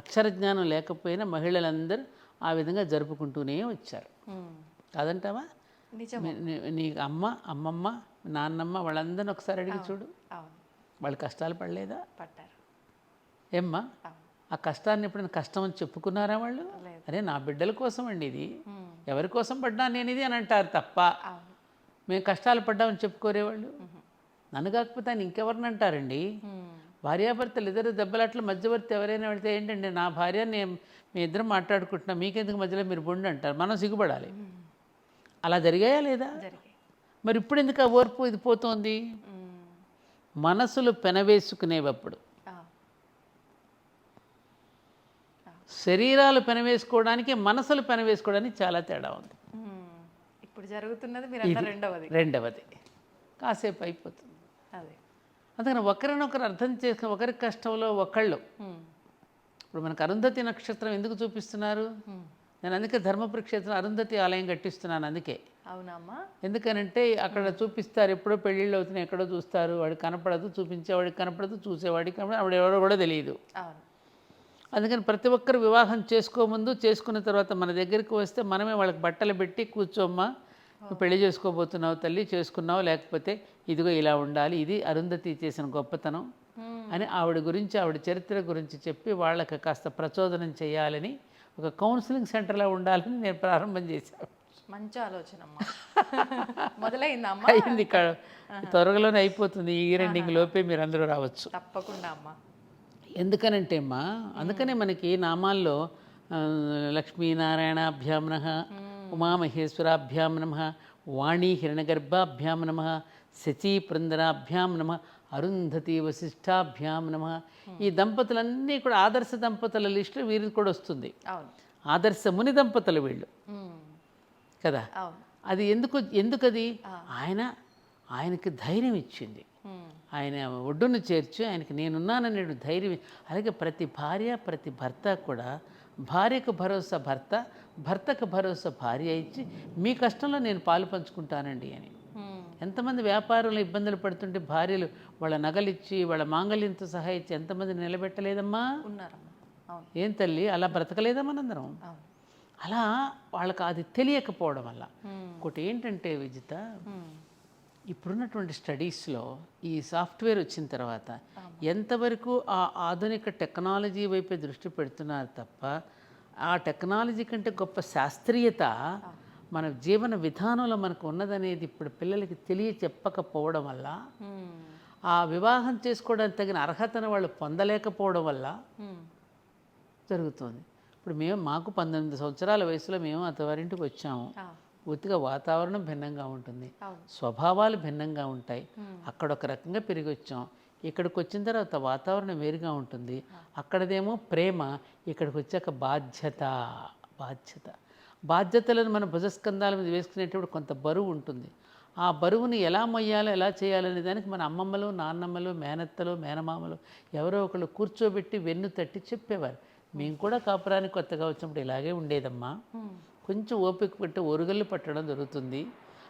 అక్షర జ్ఞానం లేకపోయినా మహిళలందరూ ఆ విధంగా జరుపుకుంటూనే వచ్చారు. కాదంటావా? నీ అమ్మమ్మ, నాన్నమ్మ వాళ్ళందరినీ ఒకసారి అడిగి చూడు. వాళ్ళు కష్టాలు పడలేదా? పడ్డారు. ఏమ్మా, ఆ కష్టాన్ని ఎప్పుడైనా కష్టం అని చెప్పుకున్నారా వాళ్ళు? అరే నా బిడ్డల కోసం అండి ఇది, ఎవరి కోసం పడ్డా నేను ఇది అని అంటారు తప్ప మేము కష్టాలు పడ్డామని చెప్పుకోరేవాళ్ళు. నన్ను కాకపోతే ఆయన ఇంకెవరిని అంటారండి? భార్యాభర్తలు ఇద్దరు దెబ్బలాట్లు మధ్యవర్తి ఎవరైనా పెడితే ఏంటండి నా భార్య మీ ఇద్దరం మాట్లాడుకుంటున్నాం, మీకెందుకు మధ్యలో మీరు బొండి అంటారు. మనం సిగ్గుపడాలి. అలా జరిగాయా లేదా? మరి ఇప్పుడు ఎందుకు ఆ ఓర్పు ఇది పోతోంది? మనసులు పెనవేసుకునేటప్పుడు శరీరాలు పెనవేసుకోవడానికి మనసులు పెనవేసుకోవడానికి చాలా తేడా ఉంది. ఇప్పుడు జరుగుతున్నది మీరు రెండవది కాసేపు అయిపోతుంది. అదే అందుకని ఒకరినొకరు అర్థం చేసుకుని ఒకరి కష్టంలో ఒకళ్ళు. ఇప్పుడు మనకు అరుంధతి నక్షత్రం ఎందుకు చూపిస్తున్నారు? నేను అందుకే ధర్మపురి క్షేత్రం అరుంధతి ఆలయం కట్టిస్తున్నాను. అందుకే. అవునమ్మా. ఎందుకనంటే అక్కడ చూపిస్తారు, ఎప్పుడో పెళ్ళిళ్ళు అవుతున్నాయి, ఎక్కడో చూస్తారు, వాడికి కనపడదు, చూపించేవాడికి కనపడదు, చూసేవాడికి కనపడదు, ఆవిడ ఎవరో కూడా తెలియదు. అందుకని ప్రతి ఒక్కరు వివాహం చేసుకోముందు, చేసుకున్న తర్వాత మన దగ్గరికి వస్తే మనమే వాళ్ళకి బట్టలు పెట్టి కూర్చోమ్మా, నువ్వు పెళ్లి చేసుకోబోతున్నావు తల్లి, చేసుకున్నావు, లేకపోతే ఇదిగో ఇలా ఉండాలి, ఇది అరుంధతి చేసిన గొప్పతనం అని ఆవిడ గురించి, ఆవిడ చరిత్ర గురించి చెప్పి వాళ్ళకి కాస్త ప్రచోదనం చేయాలని ఒక కౌన్సిలింగ్ సెంటర్లో ఉండాలని నేను ప్రారంభం చేశాను. మంచి ఆలోచన మొదలైందమ్మా. అయింది, త్వరలోనే అయిపోతుంది. ఈ ఎండింగ్ లోపే మీరు అందరూ రావచ్చు. తప్పకుండా అమ్మా. ఎందుకనంటే అమ్మా, అందుకనే మనకి నామాల్లో లక్ష్మీనారాయణాభ్యాం నమః, ఉమామహేశ్వరాభ్యాం నమః, వాణీ హిరణ్యగర్భాభ్యాం నమః, శచీపురందరాభ్యాం నమః, అరుంధతి వశిష్ఠాభ్యాం నమః. ఈ దంపతులన్నీ కూడా ఆదర్శ దంపతుల లిస్టు వీరికి కూడా వస్తుంది. ఆదర్శ ముని దంపతులు వీళ్ళు కదా. అది ఎందుకది ఆయనకి ధైర్యం ఇచ్చింది. ఆయన ఒడ్డును చేర్చి ఆయనకి నేనున్నాననే ధైర్యం. అలాగే ప్రతి భార్య ప్రతి భర్త కూడా భార్యకు భరోసా భర్త, భర్తకు భరోసా భార్య ఇచ్చి మీ కష్టంలో నేను పాలు పంచుకుంటానండి అని. ఎంతమంది వ్యాపారంలో ఇబ్బందులు పడుతుంటే భార్యలు వాళ్ళ నగలిచ్చి వాళ్ళ మాంగళ్యంతో సహా ఇచ్చి ఎంతమంది నిలబెట్టలేదమ్మా? ఏం తల్లి, అలా బ్రతకలేదా మనందరం? అలా వాళ్ళకి అది తెలియకపోవడం వల్ల. ఒకటి ఏంటంటే విజిత, ఇప్పుడున్నటువంటి స్టడీస్లో ఈ సాఫ్ట్వేర్ వచ్చిన తర్వాత ఎంతవరకు ఆ ఆధునిక టెక్నాలజీ వైపే దృష్టి పెడుతున్నారు తప్ప ఆ టెక్నాలజీ కంటే గొప్ప శాస్త్రీయత మన జీవన విధానంలో మనకు ఉన్నదనేది ఇప్పుడు పిల్లలకి చెప్పకపోవడం వల్ల, ఆ వివాహం చేసుకోవడానికి తగిన అర్హతను వాళ్ళు పొందలేకపోవడం వల్ల జరుగుతుంది. ఇప్పుడు మాకు 19 సంవత్సరాల వయసులో మేము అత్తవారింటికి వచ్చాము. పూర్తిగా వాతావరణం భిన్నంగా ఉంటుంది, స్వభావాలు భిన్నంగా ఉంటాయి. అక్కడ ఒక రకంగా పెరిగి వచ్చాం, ఇక్కడికి వచ్చిన తర్వాత వాతావరణం వేరుగా ఉంటుంది. అక్కడదేమో ప్రేమ, ఇక్కడికి వచ్చాక బాధ్యతలను మన భుజస్కంధాల మీద వేసుకునేటప్పుడు కొంత బరువు ఉంటుంది. ఆ బరువుని ఎలా మొయ్యాలో ఎలా చేయాలనే దానికి మన అమ్మమ్మలు, నాన్నమ్మలు, మేనత్తలు, మేనమామలు ఎవరో ఒకళ్ళు కూర్చోబెట్టి వెన్ను తట్టి చెప్పేవారు. మేము కూడా కాపురానికి కొత్తగా వచ్చినప్పుడు ఇలాగే ఉండేదమ్మా, కొంచెం ఓపిక పెట్టి ఒరుగళ్ళు పట్టడం జరుగుతుంది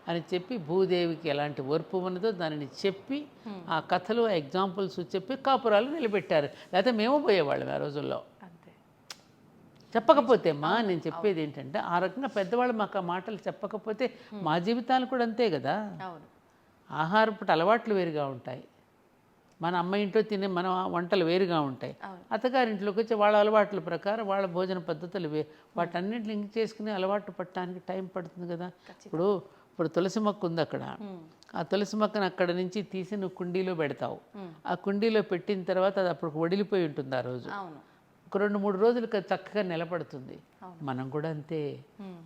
అని చెప్పి, భూదేవికి ఎలాంటి ఓర్పు ఉన్నదో దానిని చెప్పి ఆ కథలు, ఆ ఎగ్జాంపుల్స్ చెప్పి కాపురాలు నిలబెట్టారు. లేకపోతే మేము పోయేవాళ్ళం ఆ రోజుల్లో. చెప్పకపోతే అమ్మా, నేను చెప్పేది ఏంటంటే, ఆ రకంగా పెద్దవాళ్ళు మాకు ఆ మాటలు చెప్పకపోతే మా జీవితాలు కూడా అంతే కదా. ఆహారపు అలవాట్లు వేరుగా ఉంటాయి, మన అమ్మ ఇంట్లో తినే మన వంటలు వేరుగా ఉంటాయి. అత్తగారింట్లోకి వచ్చి వాళ్ళ అలవాట్ల ప్రకారం వాళ్ళ భోజన పద్ధతులు వాటన్నింటిని లింక్ చేసుకుని అలవాటు పట్టడానికి టైం పడుతుంది కదా. ఇప్పుడు తులసి మొక్క ఉంది అక్కడ, ఆ తులసి మొక్కను అక్కడ నుంచి తీసి నువ్వు కుండీలో పెడతావు. ఆ కుండీలో పెట్టిన తర్వాత అది అప్పుడు వడిలిపోయి ఉంటుంది. ఆ రోజు ఒక 2-3 రోజులకు చక్కగా నిలబడుతుంది. మనం కూడా అంతే,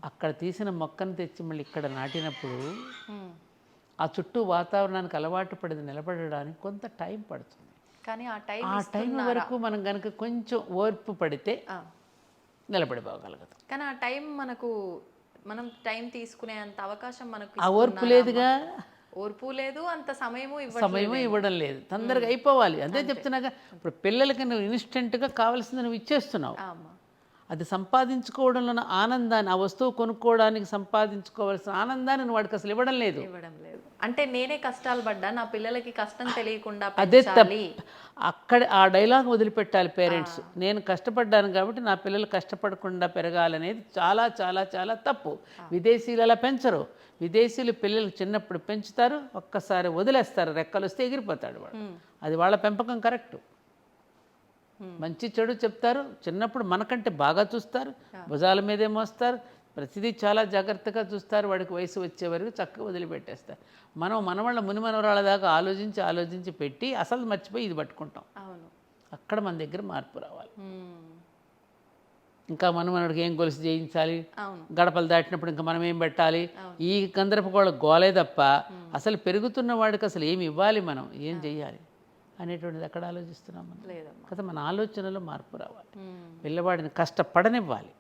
అక్కడ తీసిన మొక్కను తెచ్చి మళ్ళీ ఇక్కడ నాటినప్పుడు ఆ చుట్టూ వాతావరణానికి అలవాటు పడి నిలబడడానికి కొంత టైం పడుతుంది. కానీ ఆ టైం వరకు మనం కనుక కొంచెం ఓర్పు పడితే నిలబడిపోగలగదు. కానీ ఆ టైం మనం టైం తీసుకునే అంత అవకాశం మనకు ఆ ఓర్పు లేదుగా. ఓర్పు లేదు, అంత సమయము ఇవ్వడం లేదు. తొందరగా అయిపోవాలి, అదే చెప్తున్నాగా. ఇప్పుడు పిల్లలకి నువ్వు ఇన్స్టెంట్గా కావాల్సింది నువ్వు ఇచ్చేస్తున్నావు. అది సంపాదించుకోవడంలో ఆనందాన్ని, ఆ వస్తువు కొనుక్కోవడానికి సంపాదించుకోవాల్సిన ఆనందాన్ని నువ్వు వాడికి అసలు ఇవ్వడం లేదు. అంటే నేనే కష్టాలు పడ్డా, నా పిల్లలకి కష్టం తెలియకుండా అదే అక్కడ ఆ డైలాగ్ వదిలిపెట్టాలి పేరెంట్స్. నేను కష్టపడ్డాను కాబట్టి నా పిల్లలు కష్టపడకుండా పెరగాలనేది చాలా చాలా చాలా తప్పు. విదేశీయులు అలా పెంచరు. విదేశీయులు పిల్లలు చిన్నప్పుడు పెంచుతారు, ఒక్కసారి వదిలేస్తారు, రెక్కలు వస్తే ఎగిరిపోతాడు వాడు. అది వాళ్ళ పెంపకం కరెక్టు. మంచి చెడు చెప్తారు, చిన్నప్పుడు మనకంటే బాగా చూస్తారు, భుజాల మీదే మోస్తారు, ప్రతిదీ చాలా జాగ్రత్తగా చూస్తారు. వాడికి వయసు వచ్చే వరకు చక్కగా వదిలిపెట్టేస్తారు. మనవాళ్ళ మునిమనవరాళ్ళ దాకా ఆలోచించి పెట్టి అసలు మర్చిపోయి ఇది పట్టుకుంటాం. అక్కడ మన దగ్గర మార్పు రావాలి. ఇంకా మనవాడికి ఏం గొలుసు చేయించాలి, గడపలు దాటినప్పుడు ఇంకా మనం ఏం పెట్టాలి, ఈ గందరపు గోళ గోలే తప్ప అసలు పెరుగుతున్న వాడికి అసలు ఏమి ఇవ్వాలి, మనం ఏం చెయ్యాలి. అనేటువంటిది ఎక్కడ ఆలోచిస్తున్నాం మనం లేదమ్మా. కదా. మన ఆలోచనలో మార్పు రావాలి, పిల్లవాడిని కష్టపడనివ్వాలి,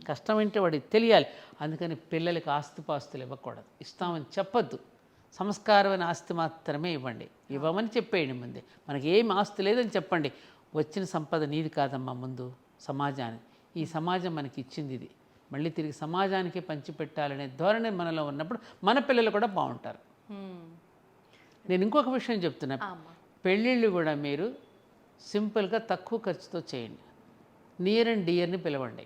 కష్టం అంటే వాడికి తెలియాలి. అందుకని పిల్లలకి ఆస్తిపాస్తులు ఇవ్వకూడదు, ఇస్తామని చెప్పొద్దు. సంస్కారమైన ఆస్తి మాత్రమే ఇవ్వండి, ఇవ్వమని చెప్పేయండి. ముందే మనకి ఏం ఆస్తి లేదని చెప్పండి. వచ్చిన సంపద నీది కాదమ్మా, ముందు సమాజానికి. ఈ సమాజం మనకి ఇచ్చింది, ఇది మళ్ళీ తిరిగి సమాజానికి పంచిపెట్టాలనే ధోరణి మనలో ఉన్నప్పుడు మన పిల్లలు కూడా బాగుంటారు. నేను ఇంకొక విషయం చెప్తున్నా, పెళ్ళిళ్ళు కూడా మీరు సింపుల్గా తక్కువ ఖర్చుతో చేయండి. నియర్ అండ్ డియర్ని పిలవండి.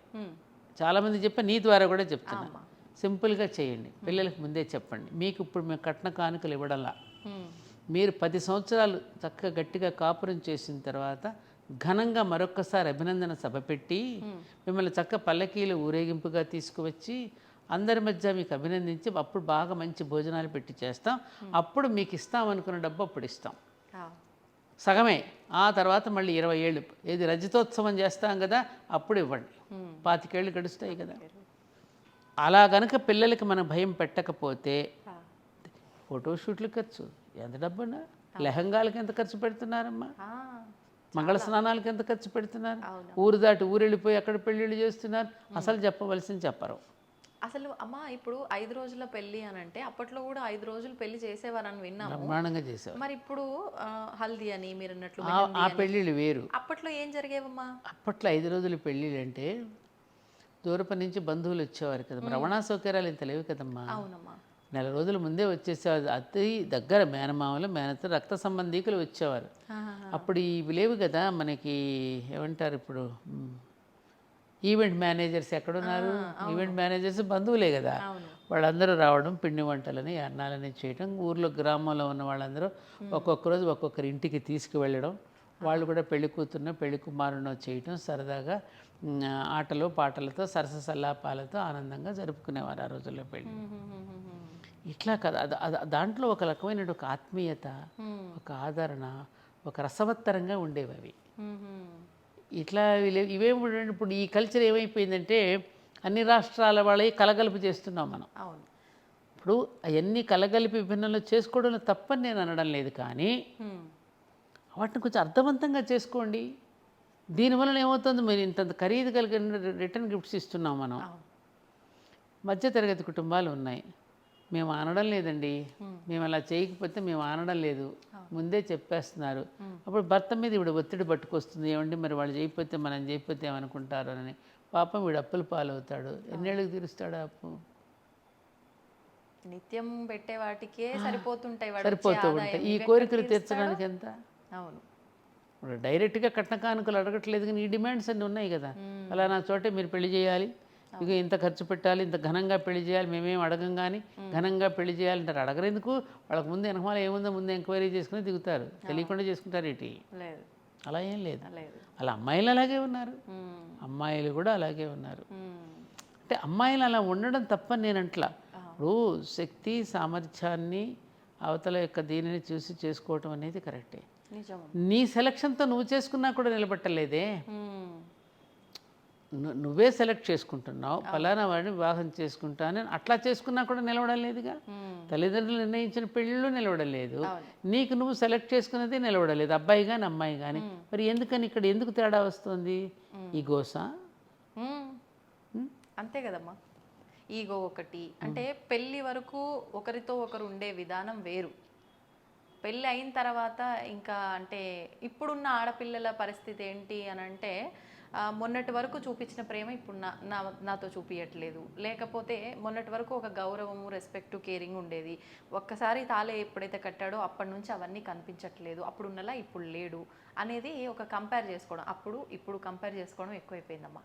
చాలామంది చెప్పి నీ ద్వారా కూడా చెప్తున్నా, సింపుల్గా చేయండి. పిల్లలకు ముందే చెప్పండి, మీకు ఇప్పుడు మేము కట్న కానుకలు ఇవ్వడంలా, మీరు 10 సంవత్సరాలు చక్కగా గట్టిగా కాపురం చేసిన తర్వాత ఘనంగా మరొక్కసారి అభినందన సభ పెట్టి మిమ్మల్ని చక్క పల్లకీలు ఊరేగింపుగా తీసుకువచ్చి అందరి మధ్య మీకు అభినందించి అప్పుడు బాగా మంచి భోజనాలు పెట్టి చేస్తాం. అప్పుడు మీకు ఇస్తాం అనుకున్న డబ్బు అప్పుడు ఇస్తాం, సగమే. ఆ తర్వాత మళ్ళీ 20 ఏళ్ళు ఏది రజతోత్సవం చేస్తాం కదా, అప్పుడు ఇవ్వండి. 25 ఏళ్ళు గడుస్తాయి కదా. అలా గనక పిల్లలకి మనం భయం పెట్టకపోతే ఫోటోషూట్లు ఖర్చు ఎంత డబ్బున్నా, లెహంగాలకి ఎంత ఖర్చు పెడుతున్నారమ్మా, మంగళ స్నానాలకి ఎంత ఖర్చు పెడుతున్నారు, ఊరు దాటి ఊరు వెళ్ళిపోయి అక్కడ పెళ్ళిళ్ళు చేస్తున్నారు. అసలు చెప్పవలసింది చెప్పరు. అసలు అమ్మ ఇప్పుడు 5 రోజుల పెళ్లి అని అంటే అప్పట్లో కూడా 5 రోజులు పెళ్లి చేసేవారని విన్నాము, బ్రహ్మాండంగా చేసేవారు. మరి ఇప్పుడు హల్దీ అని మీరు అన్నట్లు ఆ పెళ్ళిళ్ళు వేరు. అప్పట్లో ఏం జరిగేవమ్మా? అప్పట్లో 5 రోజుల పెళ్ళిళ్ళు అంటే దూరపు నుంచి బంధువులు వచ్చేవారు కదా, రవాణా సౌకర్యాలు ఇంత లేవు కదమ్మా. అవునమ్మా. నెల రోజుల ముందే వచ్చేసేవారు. అతి దగ్గర మేనమామలు, మేనత, రక్త సంబంధీకులు వచ్చేవారు. అప్పుడు ఇవి లేవు కదా మనకి, ఏమంటారు ఇప్పుడు, ఈవెంట్ మేనేజర్స్ ఎక్కడున్నారు? ఈవెంట్ మేనేజర్స్ బంధువులే కదా, వాళ్ళందరూ రావడం, పిండి వంటలని అన్నాలని చేయడం, ఊర్లో గ్రామంలో ఉన్న వాళ్ళందరూ ఒక్కొక్క రోజు ఒక్కొక్కరి ఇంటికి తీసుకువెళ్ళడం, వాళ్ళు కూడా పెళ్లి కూతురునో పెళ్లి కుమారునో చేయటం, సరదాగా ఆటలు పాటలతో సరస సల్లాపాలతో ఆనందంగా జరుపుకునేవారు ఆ రోజుల్లో పెళ్ళి. ఇట్లా కదా, దాంట్లో ఒక రకమైన ఒక ఆత్మీయత, ఒక ఆదరణ, ఒక రసవత్తరంగా ఉండేవి అవి. ఇట్లా ఇవేమి ఇప్పుడు ఈ కల్చర్ ఏమైపోయిందంటే అన్ని రాష్ట్రాల వాళ్ళవి కలగలుపు చేస్తున్నాం మనం. ఇప్పుడు అవన్నీ కలగలిపి విభిన్నంలో చేసుకోవడంలో తప్పని నేను అనడం లేదు, కానీ వాటిని కొంచెం అర్థవంతంగా చేసుకోండి. దీనివల్ల ఏమవుతుంది, మీరు ఇంత ఖరీదు కలిగిన రిటర్న్ గిఫ్ట్స్ ఇస్తున్నాం మనం. మధ్యతరగతి కుటుంబాలు ఉన్నాయి, మేము అనడం లేదండి, మేము అలా చేయకపోతే మేము అనడం లేదు, ముందే చెప్పేస్తున్నారు. అప్పుడు భర్త మీద ఇప్పుడు ఒత్తిడి పట్టుకొస్తుంది, ఏమండి మరి వాళ్ళు చేయకపోతే మనం చేయకపోతే ఏమనుకుంటారు అని. పాపం వీడు అప్పుల పాలవుతాడు. ఎన్నేళ్ళకి తీరుస్తాడు అప్పు? నిత్యం పెట్టే వాటికే సరిపోతూ ఉంటాయి. ఈ కోరికలు తీర్చడానికి ఎంత? అవును. ఇప్పుడు డైరెక్ట్గా కట్న కానుకలు అడగట్లేదు, కానీ ఈ డిమాండ్స్ అన్నీ ఉన్నాయి కదా. అలా నా చోటే మీరు పెళ్లి చేయాలి, ఇక ఇంత ఖర్చు పెట్టాలి, ఇంత ఘనంగా పెళ్లి చేయాలి, మేమేం అడగం కానీ ఘనంగా పెళ్లి చేయాలంటారు. అడగరెందుకు? వాళ్ళకి ముందు వెనకమాల ఏముందో ముందు ఎంక్వైరీ చేసుకుని దిగుతారు, తెలియకుండా చేసుకుంటారు. ఏంటి అలా ఏం లేదు. అలా అమ్మాయిలు అలాగే ఉన్నారు, అమ్మాయిలు కూడా అలాగే ఉన్నారు. అంటే అమ్మాయిలు అలా ఉండడం తప్పని నేను అంట్లా. ఇప్పుడు శక్తి సామర్థ్యాన్ని అవతల యొక్క దీనిని చూసి చేసుకోవటం అనేది కరెక్టే. నీ సెలక్షన్తో నువ్వు చేసుకున్నా కూడా నిలబట్టలేదే. నువ్వే సెలెక్ట్ చేసుకుంటున్నావు, ఫలానా వాడిని వివాహం చేసుకుంటానని అట్లా చేసుకున్నా కూడా నిలవడం లేదుగా. తల్లిదండ్రులు నిర్ణయించిన పెళ్ళిళ్ళు నిలవడలేదు, నీకు నువ్వు సెలెక్ట్ చేసుకున్నది నిలవడలేదు, అబ్బాయి కానీ అమ్మాయి కానీ. మరి ఎందుకని ఇక్కడ ఎందుకు తేడా వస్తుంది? ఈ గోస అంతే కదమ్మా. ఈగో ఒకటి. అంటే పెళ్ళి వరకు ఒకరితో ఒకరు ఉండే విధానం వేరు, పెళ్ళి అయిన తర్వాత ఇంకా అంటే ఇప్పుడున్న ఆడపిల్లల పరిస్థితి ఏంటి అని అంటే, మొన్నటి వరకు చూపించిన ప్రేమ ఇప్పుడు నాతో చూపించట్లేదు, లేకపోతే మొన్నటి వరకు ఒక గౌరవము, రెస్పెక్ట్, కేరింగ్ ఉండేది, ఒక్కసారి తాళే ఎప్పుడైతే కట్టాడో అప్పటి నుంచి అవన్నీ కనిపించట్లేదు, అప్పుడున్నలా ఇప్పుడు లేడు అనేది ఒక కంపేర్ చేసుకోవడం, ఇప్పుడు కంపేర్ చేసుకోవడం ఎక్కువైపోయిందమ్మా.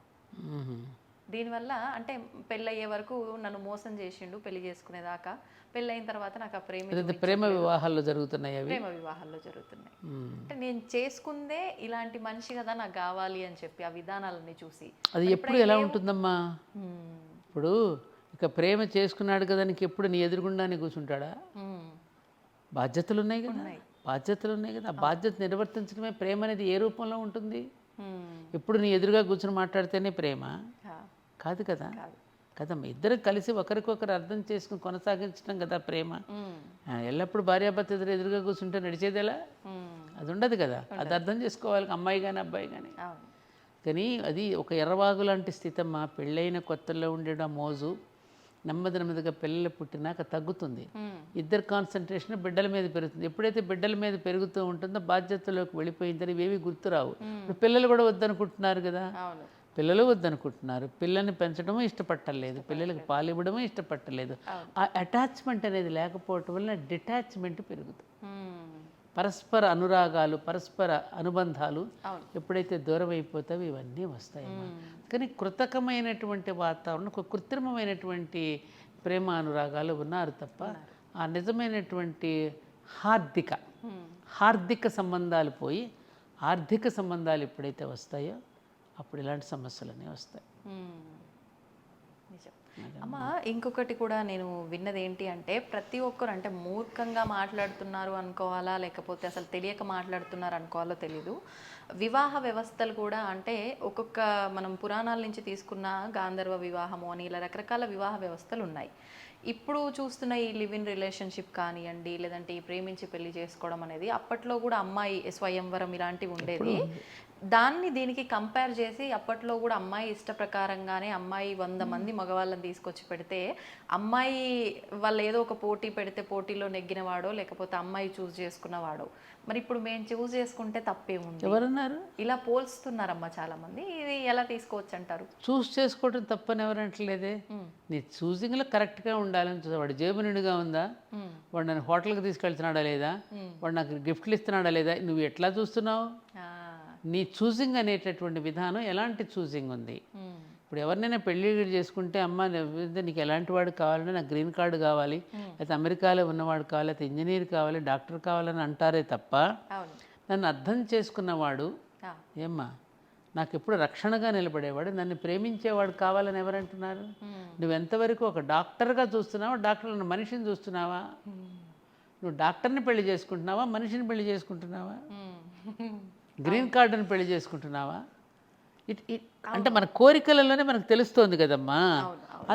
దీనివల్ల అంటే పెళ్ళయ్యే వరకు నన్ను మోసం చేసిండు పెళ్లి చేసుకునేదాకా, పెళ్ళైన తర్వాత నాకు ఆ ప్రేమ వివాహాల్లో జరుగుతున్నాయి, ప్రేమ వివాహాల్లో జరుగుతున్నాయి. అంటే నేను చేసుకుందే ఇలాంటి మనిషి కదా నాకు కావాలి అని చెప్పి ఆ విధానాలన్నీ చూసి. అది ఎప్పుడు ఎలా ఉంటుందమ్మా? ఇప్పుడు ఇక ప్రేమ చేసుకున్నాడు కదా నీకు ఎప్పుడు నీ ఎదురుగుండానే కూర్చుంటాడా? బాధ్యతలు ఉన్నాయి కదా, బాధ్యతలు ఉన్నాయి కదా, ఆ బాధ్యత నిర్వర్తించడమే ప్రేమ అనేది ఏ రూపంలో ఉంటుంది? ఎప్పుడు నీ ఎదురుగా కూర్చొని మాట్లాడితేనే ప్రేమ కాదు కదా. కదమ్మా, ఇద్దరు కలిసి ఒకరికొకరు అర్థం చేసుకుని కొనసాగించడం కదా ప్రేమ. ఎల్లప్పుడు భార్యాభర్త ఎదురుగా కూర్చుంటే నడిచేది ఎలా? అది ఉండదు కదా. అది అర్థం చేసుకోవాలి అమ్మాయి కానీ అబ్బాయి కానీ. కానీ అది ఒక ఎర్రవాగు లాంటి స్థితి అమ్మా. పెళ్ళైన కొత్తల్లో ఉండే ఆ మోజు నెమ్మదిగా పిల్లలు పుట్టినాక తగ్గుతుంది. ఇద్దరు కాన్సన్ట్రేషన్ బిడ్డల మీద పెరుగుతుంది. ఎప్పుడైతే బిడ్డల మీద పెరుగుతూ ఉంటుందో బాధ్యతలోకి వెళ్ళిపోయిందని ఇవేవి గుర్తురావు. ఇప్పుడు పిల్లలు కూడా వద్దనుకుంటున్నారు కదా. పిల్లలు వద్దనుకుంటున్నారు. పిల్లల్ని పెంచడము ఇష్టపట్టలేదు, పిల్లలకి పాలు ఇవ్వడము ఇష్టపట్టలేదు. ఆ అటాచ్మెంట్ అనేది లేకపోవటం వల్ల డిటాచ్మెంట్ పెరుగుతుంది. పరస్పర అనురాగాలు, పరస్పర అనుబంధాలు ఎప్పుడైతే దూరం అయిపోతావో ఇవన్నీ వస్తాయమ్మా. కానీ కృతకమైనటువంటి వాతావరణం, కృత్రిమమైనటువంటి ప్రేమ అనురాగాలు ఉన్నారు తప్ప ఆ నిజమైనటువంటి హార్దిక సంబంధాలు పోయి ఆర్థిక సంబంధాలు ఎప్పుడైతే వస్తాయో అప్పుడు ఇలాంటి సమస్యలన్నీ వస్తాయి. అమ్మ, ఇంకొకటి కూడా నేను విన్నది ఏంటి అంటే, ప్రతి ఒక్కరు అంటే మూర్ఖంగా మాట్లాడుతున్నారు అనుకోవాలా, లేకపోతే అసలు తెలియక మాట్లాడుతున్నారు అనుకోవాలో తెలీదు. వివాహ వ్యవస్థలు కూడా అంటే ఒక్కొక్క మనం పురాణాల నుంచి తీసుకున్న గాంధర్వ వివాహము అని ఇలా రకరకాల వివాహ వ్యవస్థలు ఉన్నాయి. ఇప్పుడు చూస్తున్న ఈ లివ్ ఇన్ రిలేషన్షిప్ కానివ్వండి, లేదంటే ఈ ప్రేమించి పెళ్లి చేసుకోవడం అనేది అప్పట్లో కూడా అమ్మాయి స్వయంవరం ఇలాంటివి ఉండేది. దాన్ని దీనికి కంపేర్ చేసి అప్పట్లో కూడా అమ్మాయి ఇష్ట ప్రకారంగానే అమ్మాయి 100 మంది మగవాళ్ళని తీసుకొచ్చి పెడితే అమ్మాయి వాళ్ళు ఏదో ఒక పోటీ పెడితే పోటీలో నెగ్గినవాడో లేకపోతే అమ్మాయి చూస్ చేసుకున్నవాడో. మరి ఇప్పుడు మేము చూస్ చేసుకుంటే తప్పేముంది? ఎవరన్నారు? ఇలా పోల్స్తున్నారమ్మా చాలా మంది. ఇది ఎలా తీసుకోవచ్చు అంటారు? చూస్ చేసుకోవడం తప్పని ఎవరంటలేదే. నీ చూసింగ్లో కరెక్ట్గా ఉండాలని చూసా. వాడు జేబు నిండుగా ఉందా, వాడు నన్ను హోటల్కి తీసుకెళ్తున్నాడా లేదా, వాడు నాకు గిఫ్ట్లు ఇస్తున్నాడా లేదా, నువ్వు ఎట్లా చూస్తున్నావు? నీ చూసింగ్ అనేటటువంటి విధానం ఎలాంటి చూసింగ్ ఉంది? ఇప్పుడు ఎవరినైనా పెళ్లి చేసుకుంటే అమ్మ నీకు ఎలాంటి వాడు కావాలంటే నాకు గ్రీన్ కార్డు కావాలి, లేకపోతే అమెరికాలో ఉన్నవాడు కావాలి, లేకపోతే ఇంజనీర్ కావాలి, డాక్టర్ కావాలని అంటారే తప్ప నన్ను అర్థం చేసుకున్నవాడు ఏమ్మా నాకు ఎప్పుడు రక్షణగా నిలబడేవాడు, నన్ను ప్రేమించేవాడు కావాలని ఎవరంటున్నారు? నువ్వెంతవరకు ఒక డాక్టర్గా చూస్తున్నావా, డాక్టర్ మనిషిని చూస్తున్నావా? నువ్వు డాక్టర్ని పెళ్లి చేసుకుంటున్నావా, మనిషిని పెళ్లి చేసుకుంటున్నావా, గ్రీన్ కార్డుని పెళ్లి చేసుకుంటున్నావా? అంటే మన కోరికలలోనే మనకు తెలుస్తోంది కదమ్మా.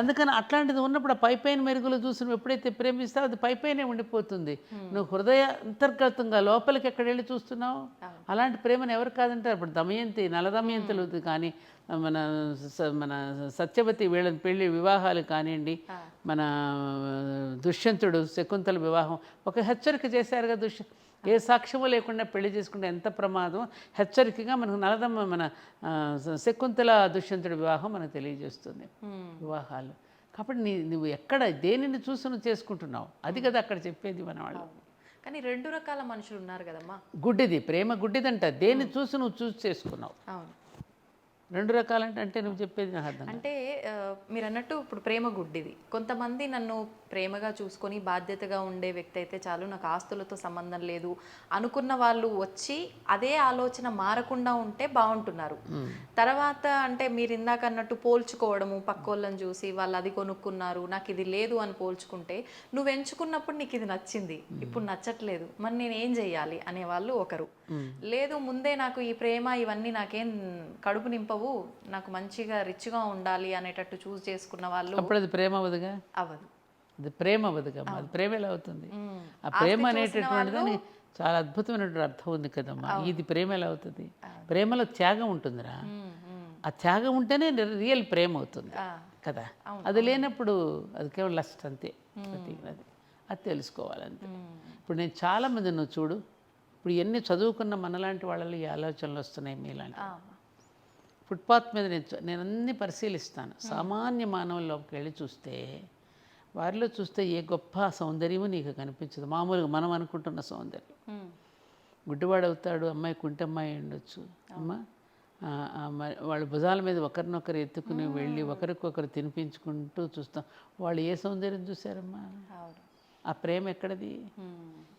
అందుకని అట్లాంటిది ఉన్నప్పుడు ఆ పైపైన మెరుగులు చూసి నువ్వు ఎప్పుడైతే ప్రేమిస్తావు అది పైపైనే ఉండిపోతుంది. నువ్వు హృదయ అంతర్గతంగా లోపలికి ఎక్కడ వెళ్ళి చూస్తున్నావు? అలాంటి ప్రేమను ఎవరు కాదంటారు? ఇప్పుడు దమయంతి, నల దమయంతులు కానీ మన మన సత్యవతి వీళ్ళని పెళ్లి వివాహాలు కానివ్వండి, మన దుష్యంతుడు శకుంతల వివాహం ఒక హెచ్చరిక చేశారు కదా. ఏ సాక్ష్యమో లేకుండా పెళ్లి చేసుకుంటే ఎంత ప్రమాదం, హెచ్చరికగా మనకు నలదమ్మ మన శకుంతల దుష్యంతుడి వివాహం మనకు తెలియజేస్తుంది వివాహాలు. కాబట్టి నువ్వు ఎక్కడ దేనిని చూసి నువ్వు చేసుకుంటున్నావు అది కదా అక్కడ చెప్పేది మన వాళ్ళు. కానీ 2 రకాల మనుషులు ఉన్నారు కదమ్మా. గుడ్డిది ప్రేమ, గుడ్డిదంట. దేన్ని చూసి నువ్వు చూసి చేసుకున్నావు. 2 రకాలంటే నువ్వు చెప్పేది నాకు అర్థం. అంటే మీరు అన్నట్టు ఇప్పుడు ప్రేమ గుడ్డిది. కొంతమంది నన్ను ప్రేమగా చూసుకొని బాధ్యతగా ఉండే వ్యక్తి అయితే చాలు, నాకు ఆస్తులతో సంబంధం లేదు అనుకున్న వాళ్ళు వచ్చి అదే ఆలోచన మారకుండా ఉంటే బాగుంటున్నారు. తర్వాత అంటే మీరు ఇందాక అన్నట్టు పోల్చుకోవడము, పక్కోళ్ళని చూసి వాళ్ళు అది కొనుక్కున్నారు నాకు ఇది లేదు అని పోల్చుకుంటే, నువ్వు ఎంచుకున్నప్పుడు నీకు ఇది నచ్చింది ఇప్పుడు నచ్చట్లేదు మరి నేను ఏం చెయ్యాలి అనే వాళ్ళు ఒకరు. లేదు ముందే నాకు ఈ ప్రేమ ఇవన్నీ నాకేం కడుపు నింపవు, నాకు మంచిగా రిచ్గా ఉండాలి అనేటట్టు చూస్ చేసుకున్న వాళ్ళు. అప్పుడు అది ప్రేమ అవ్వదుగా. అవ్వదు. అది ప్రేమ అవ్వదుగా. అది ప్రేమ ఎలా అవుతుంది? ఆ ప్రేమ అనేటటువంటిది చాలా అద్భుతమైనటువంటి అర్థం ఉంది కదమ్మా. ఇది ప్రేమ ఎలా అవుతుంది? ప్రేమలో త్యాగం ఉంటుందిరా. ఆ త్యాగం ఉంటేనే రియల్ ప్రేమ అవుతుంది కదా. అది లేనప్పుడు అది కేవలం లస్ట్ అంతే. అది తెలుసుకోవాలంతే. ఇప్పుడు నేను చాలామంది నువ్వు చూడు, ఇప్పుడు ఎన్ని చదువుకున్న మనలాంటి వాళ్ళలో ఈ ఆలోచనలు వస్తున్నాయి మీలాంటి. ఫుట్పాత్ మీద నేను అన్నీ పరిశీలిస్తాను. సామాన్య మానవుల్లోకి వెళ్ళి చూస్తే వారిలో చూస్తే ఏ గొప్ప సౌందర్యము నీకు కనిపించదు. మామూలుగా మనం అనుకుంటున్న సౌందర్యం. గుడ్డివాడు అవుతాడు, అమ్మాయి కుంటమ్మాయి ఉండొచ్చు అమ్మ, వాళ్ళ భుజాల మీద ఒకరినొకరు ఎత్తుకుని వెళ్ళి ఒకరికొకరు తినిపించుకుంటూ చూస్తాం. వాళ్ళు ఏ సౌందర్యం చూశారమ్మా? ఆ ప్రేమ ఎక్కడది?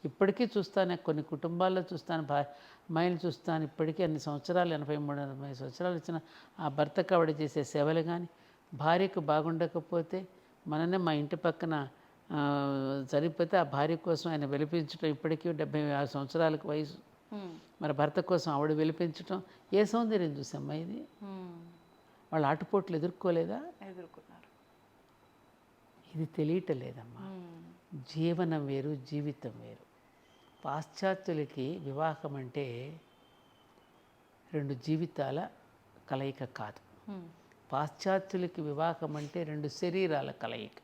ఇప్పటికీ చూస్తాను, కొన్ని కుటుంబాల్లో చూస్తాను, అమ్మాయిలు చూస్తాను. ఇప్పటికీ అన్ని సంవత్సరాలు 83-80 సంవత్సరాలు వచ్చిన ఆ భర్తకు ఆవిడ చేసే సేవలు కానీ, భార్యకు బాగుండకపోతే మననే మా ఇంటి పక్కన చనిపోతే ఆ భార్య కోసం ఆయన వెలిపించడం, ఇప్పటికీ 76 సంవత్సరాలకు వయసు, మరి భర్త కోసం ఆవిడ వెలిపించడం. ఏ సౌందర్యం చూసమ్మా ఇది? వాళ్ళు ఆటుపోట్లు ఎదుర్కోలేదా? ఎదుర్కొన్నారు. ఇది తెలియటం లేదమ్మా. జీవనం వేరు, జీవితం వేరు. పాశ్చాత్యులకి వివాహం అంటే 2 జీవితాల కలయిక కాదు. పాశ్చాత్యులకి వివాహం అంటే 2 శరీరాల కలయిక.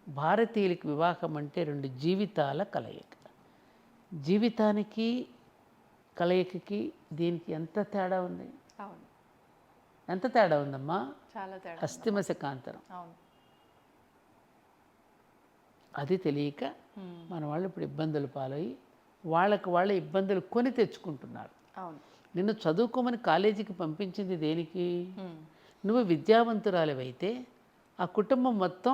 భారతీయులకి వివాహం అంటే 2 జీవితాల కలయిక. జీవితానికి కలయికకి దీనికి ఎంత తేడా ఉంది? అవును, ఎంత తేడా ఉందమ్మా? చాలా తేడా. అస్థిమశకాంతరం. అవును. అది తెలియక మన వాళ్ళు ఇప్పుడు ఇబ్బందులు పాలయ్యి వాళ్ళ ఇబ్బందులు కొని తెచ్చుకుంటున్నారు. అవును. నిన్ను చదువుకోమని కాలేజీకి పంపించింది దేనికి? నువ్వు విద్యావంతురాలివైతే ఆ కుటుంబం మొత్తం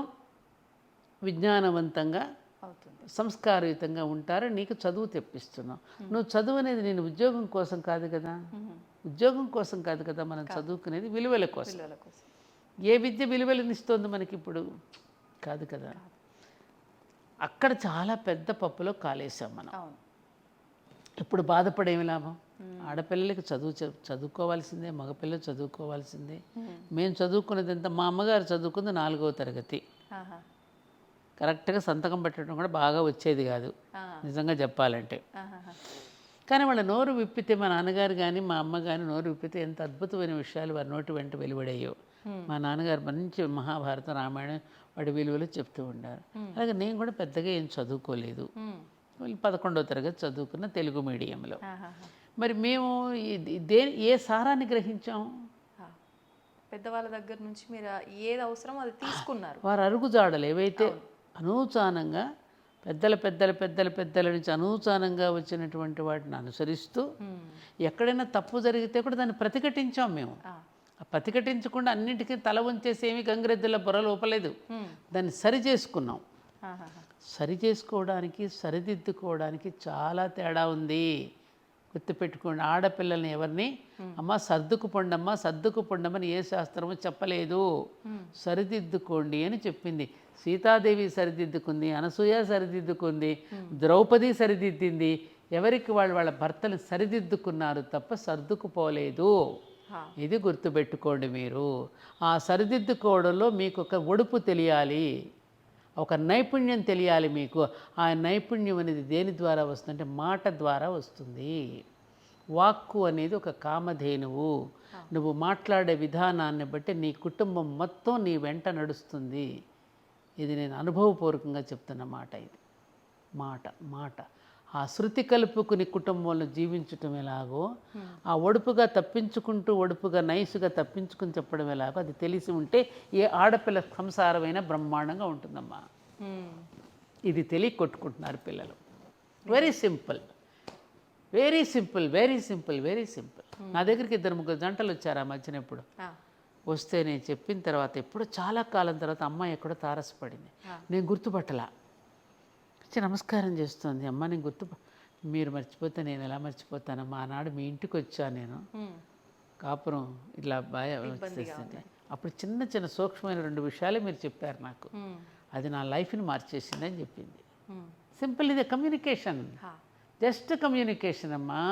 విజ్ఞానవంతంగా అవుతుంది, సంస్కారయుతంగా ఉంటారు. నీకు చదువు తెప్పిస్తున్నావు. నువ్వు చదువు అనేది నేను ఉద్యోగం కోసం కాదు కదా, ఉద్యోగం కోసం కాదు కదా మనం చదువుకునేది, విలువల కోసం. పిల్లల కోసం. ఏ విద్య విలువలనిస్తోంది మనకి ఇప్పుడు? కాదు కదా. అక్కడ చాలా పెద్ద పప్పులో కాలేసాం మనం. అవును. ఇప్పుడు బాధపడేమి లాభం? ఆడపిల్లలకి చదువుకోవాల్సిందే, మగపిల్లలు చదువుకోవాల్సిందే. మేము చదువుకున్నది ఎంత? మా అమ్మగారు చదువుకుంది 4వ తరగతి. ఆహా. కరెక్ట్గా సంతకం పెట్టడం కూడా బాగా వచ్చేది కాదు నిజంగా చెప్పాలంటే. ఆహాహా. కానీ వాళ్ళ నోరు విప్పితే, మా నాన్నగారు కానీ మా అమ్మ కానీ నోరు విప్పితే ఎంత అద్భుతమైన విషయాలు వారి నోటి వెంట వెలువడయ్యో. మా నాన్నగారు మంచి మహాభారతం, రామాయణం వాడి విలువలు చెప్తూ ఉండారు. అలాగే నేను కూడా పెద్దగా ఏం చదువుకోలేదు. 11వ తరగతి చదువుకున్న తెలుగు మీడియంలో. మరి మేము ఏ సారాన్ని గ్రహించాం? పెద్దవాళ్ళ దగ్గర నుంచి మీరు ఏది అవసరమో అది తీసుకున్నారు. వారు అరుగుజాడలు ఏవైతే అనూచానంగా పెద్దల నుంచి అనూచానంగా వచ్చినటువంటి వాటిని అనుసరిస్తూ ఎక్కడైనా తప్పు జరిగితే కూడా దాన్ని ప్రతిఘటించాం మేము. ప్రతిఘటించకుండా అన్నింటికీ తల వంచేసి ఏమి గంగిరెద్దుల బుర్రలు ఊపలేదు. దాన్ని సరి చేసుకున్నాం. సరి చేసుకోవడానికి, సరిదిద్దుకోవడానికి చాలా తేడా ఉంది. గుర్తుపెట్టుకోండి. ఆడపిల్లల్ని ఎవరిని అమ్మ సర్దుకు పొండమని ఏ శాస్త్రము చెప్పలేదు. సరిదిద్దుకోండి అని చెప్పింది. సీతాదేవి సరిదిద్దుకుంది, అనసూయ సరిదిద్దుకుంది, ద్రౌపది సరిదిద్దింది. ఎవరికి వాళ్ళ భర్తలు సరిదిద్దుకున్నారు తప్ప సర్దుకుపోలేదు. ఇది గుర్తుపెట్టుకోండి మీరు. ఆ సరిదిద్దుకోవడంలో మీకు ఒక ఒడుపు తెలియాలి, ఒక నైపుణ్యం తెలియాలి మీకు. ఆ నైపుణ్యం అనేది దేని ద్వారా వస్తుందంటే మాట ద్వారా వస్తుంది. వాక్కు అనేది ఒక కామధేనువు. నువ్వు మాట్లాడే విధానాన్ని బట్టి నీ కుటుంబం మొత్తం నీ వెంట నడుస్తుంది. ఇది నేను అనుభవపూర్వకంగా చెప్తున్న మాట. ఇది మాట ఆ శృతి కలుపుకుని కుటుంబంలో జీవించటం ఎలాగో, ఆ ఒడుపుగా నైసుగా తప్పించుకుని చెప్పడం ఎలాగో అది తెలిసి ఉంటే ఏ ఆడపిల్ల సంసారమైన బ్రహ్మాండంగా ఉంటుందమ్మా. ఇది తెలియ కొట్టుకుంటున్నారు పిల్లలు. Very simple. నా దగ్గరికి 2-3 జంటలు వచ్చారు ఆ మధ్యన. ఎప్పుడు వస్తే నేను చెప్పిన తర్వాత ఎప్పుడో చాలా కాలం తర్వాత అమ్మాయి ఎక్కడో తారసపడింది. నేను గుర్తుపట్టలా. నమస్కారం చేస్తుంది. అమ్మ నేను మీరు మర్చిపోతే నేను ఎలా మర్చిపోతానమ్మా, ఆనాడు మీ ఇంటికి వచ్చాను నేను, కాపురం ఇట్లా బాగా వచ్చేసింది. అప్పుడు చిన్న సూక్ష్మమైన 2 విషయాలే మీరు చెప్పారు నాకు, అది నా లైఫ్ని మార్చేసిందని చెప్పింది. సింపుల్. ఇదే కమ్యూనికేషన్, జస్ట్ కమ్యూనికేషన్ అమ్మా.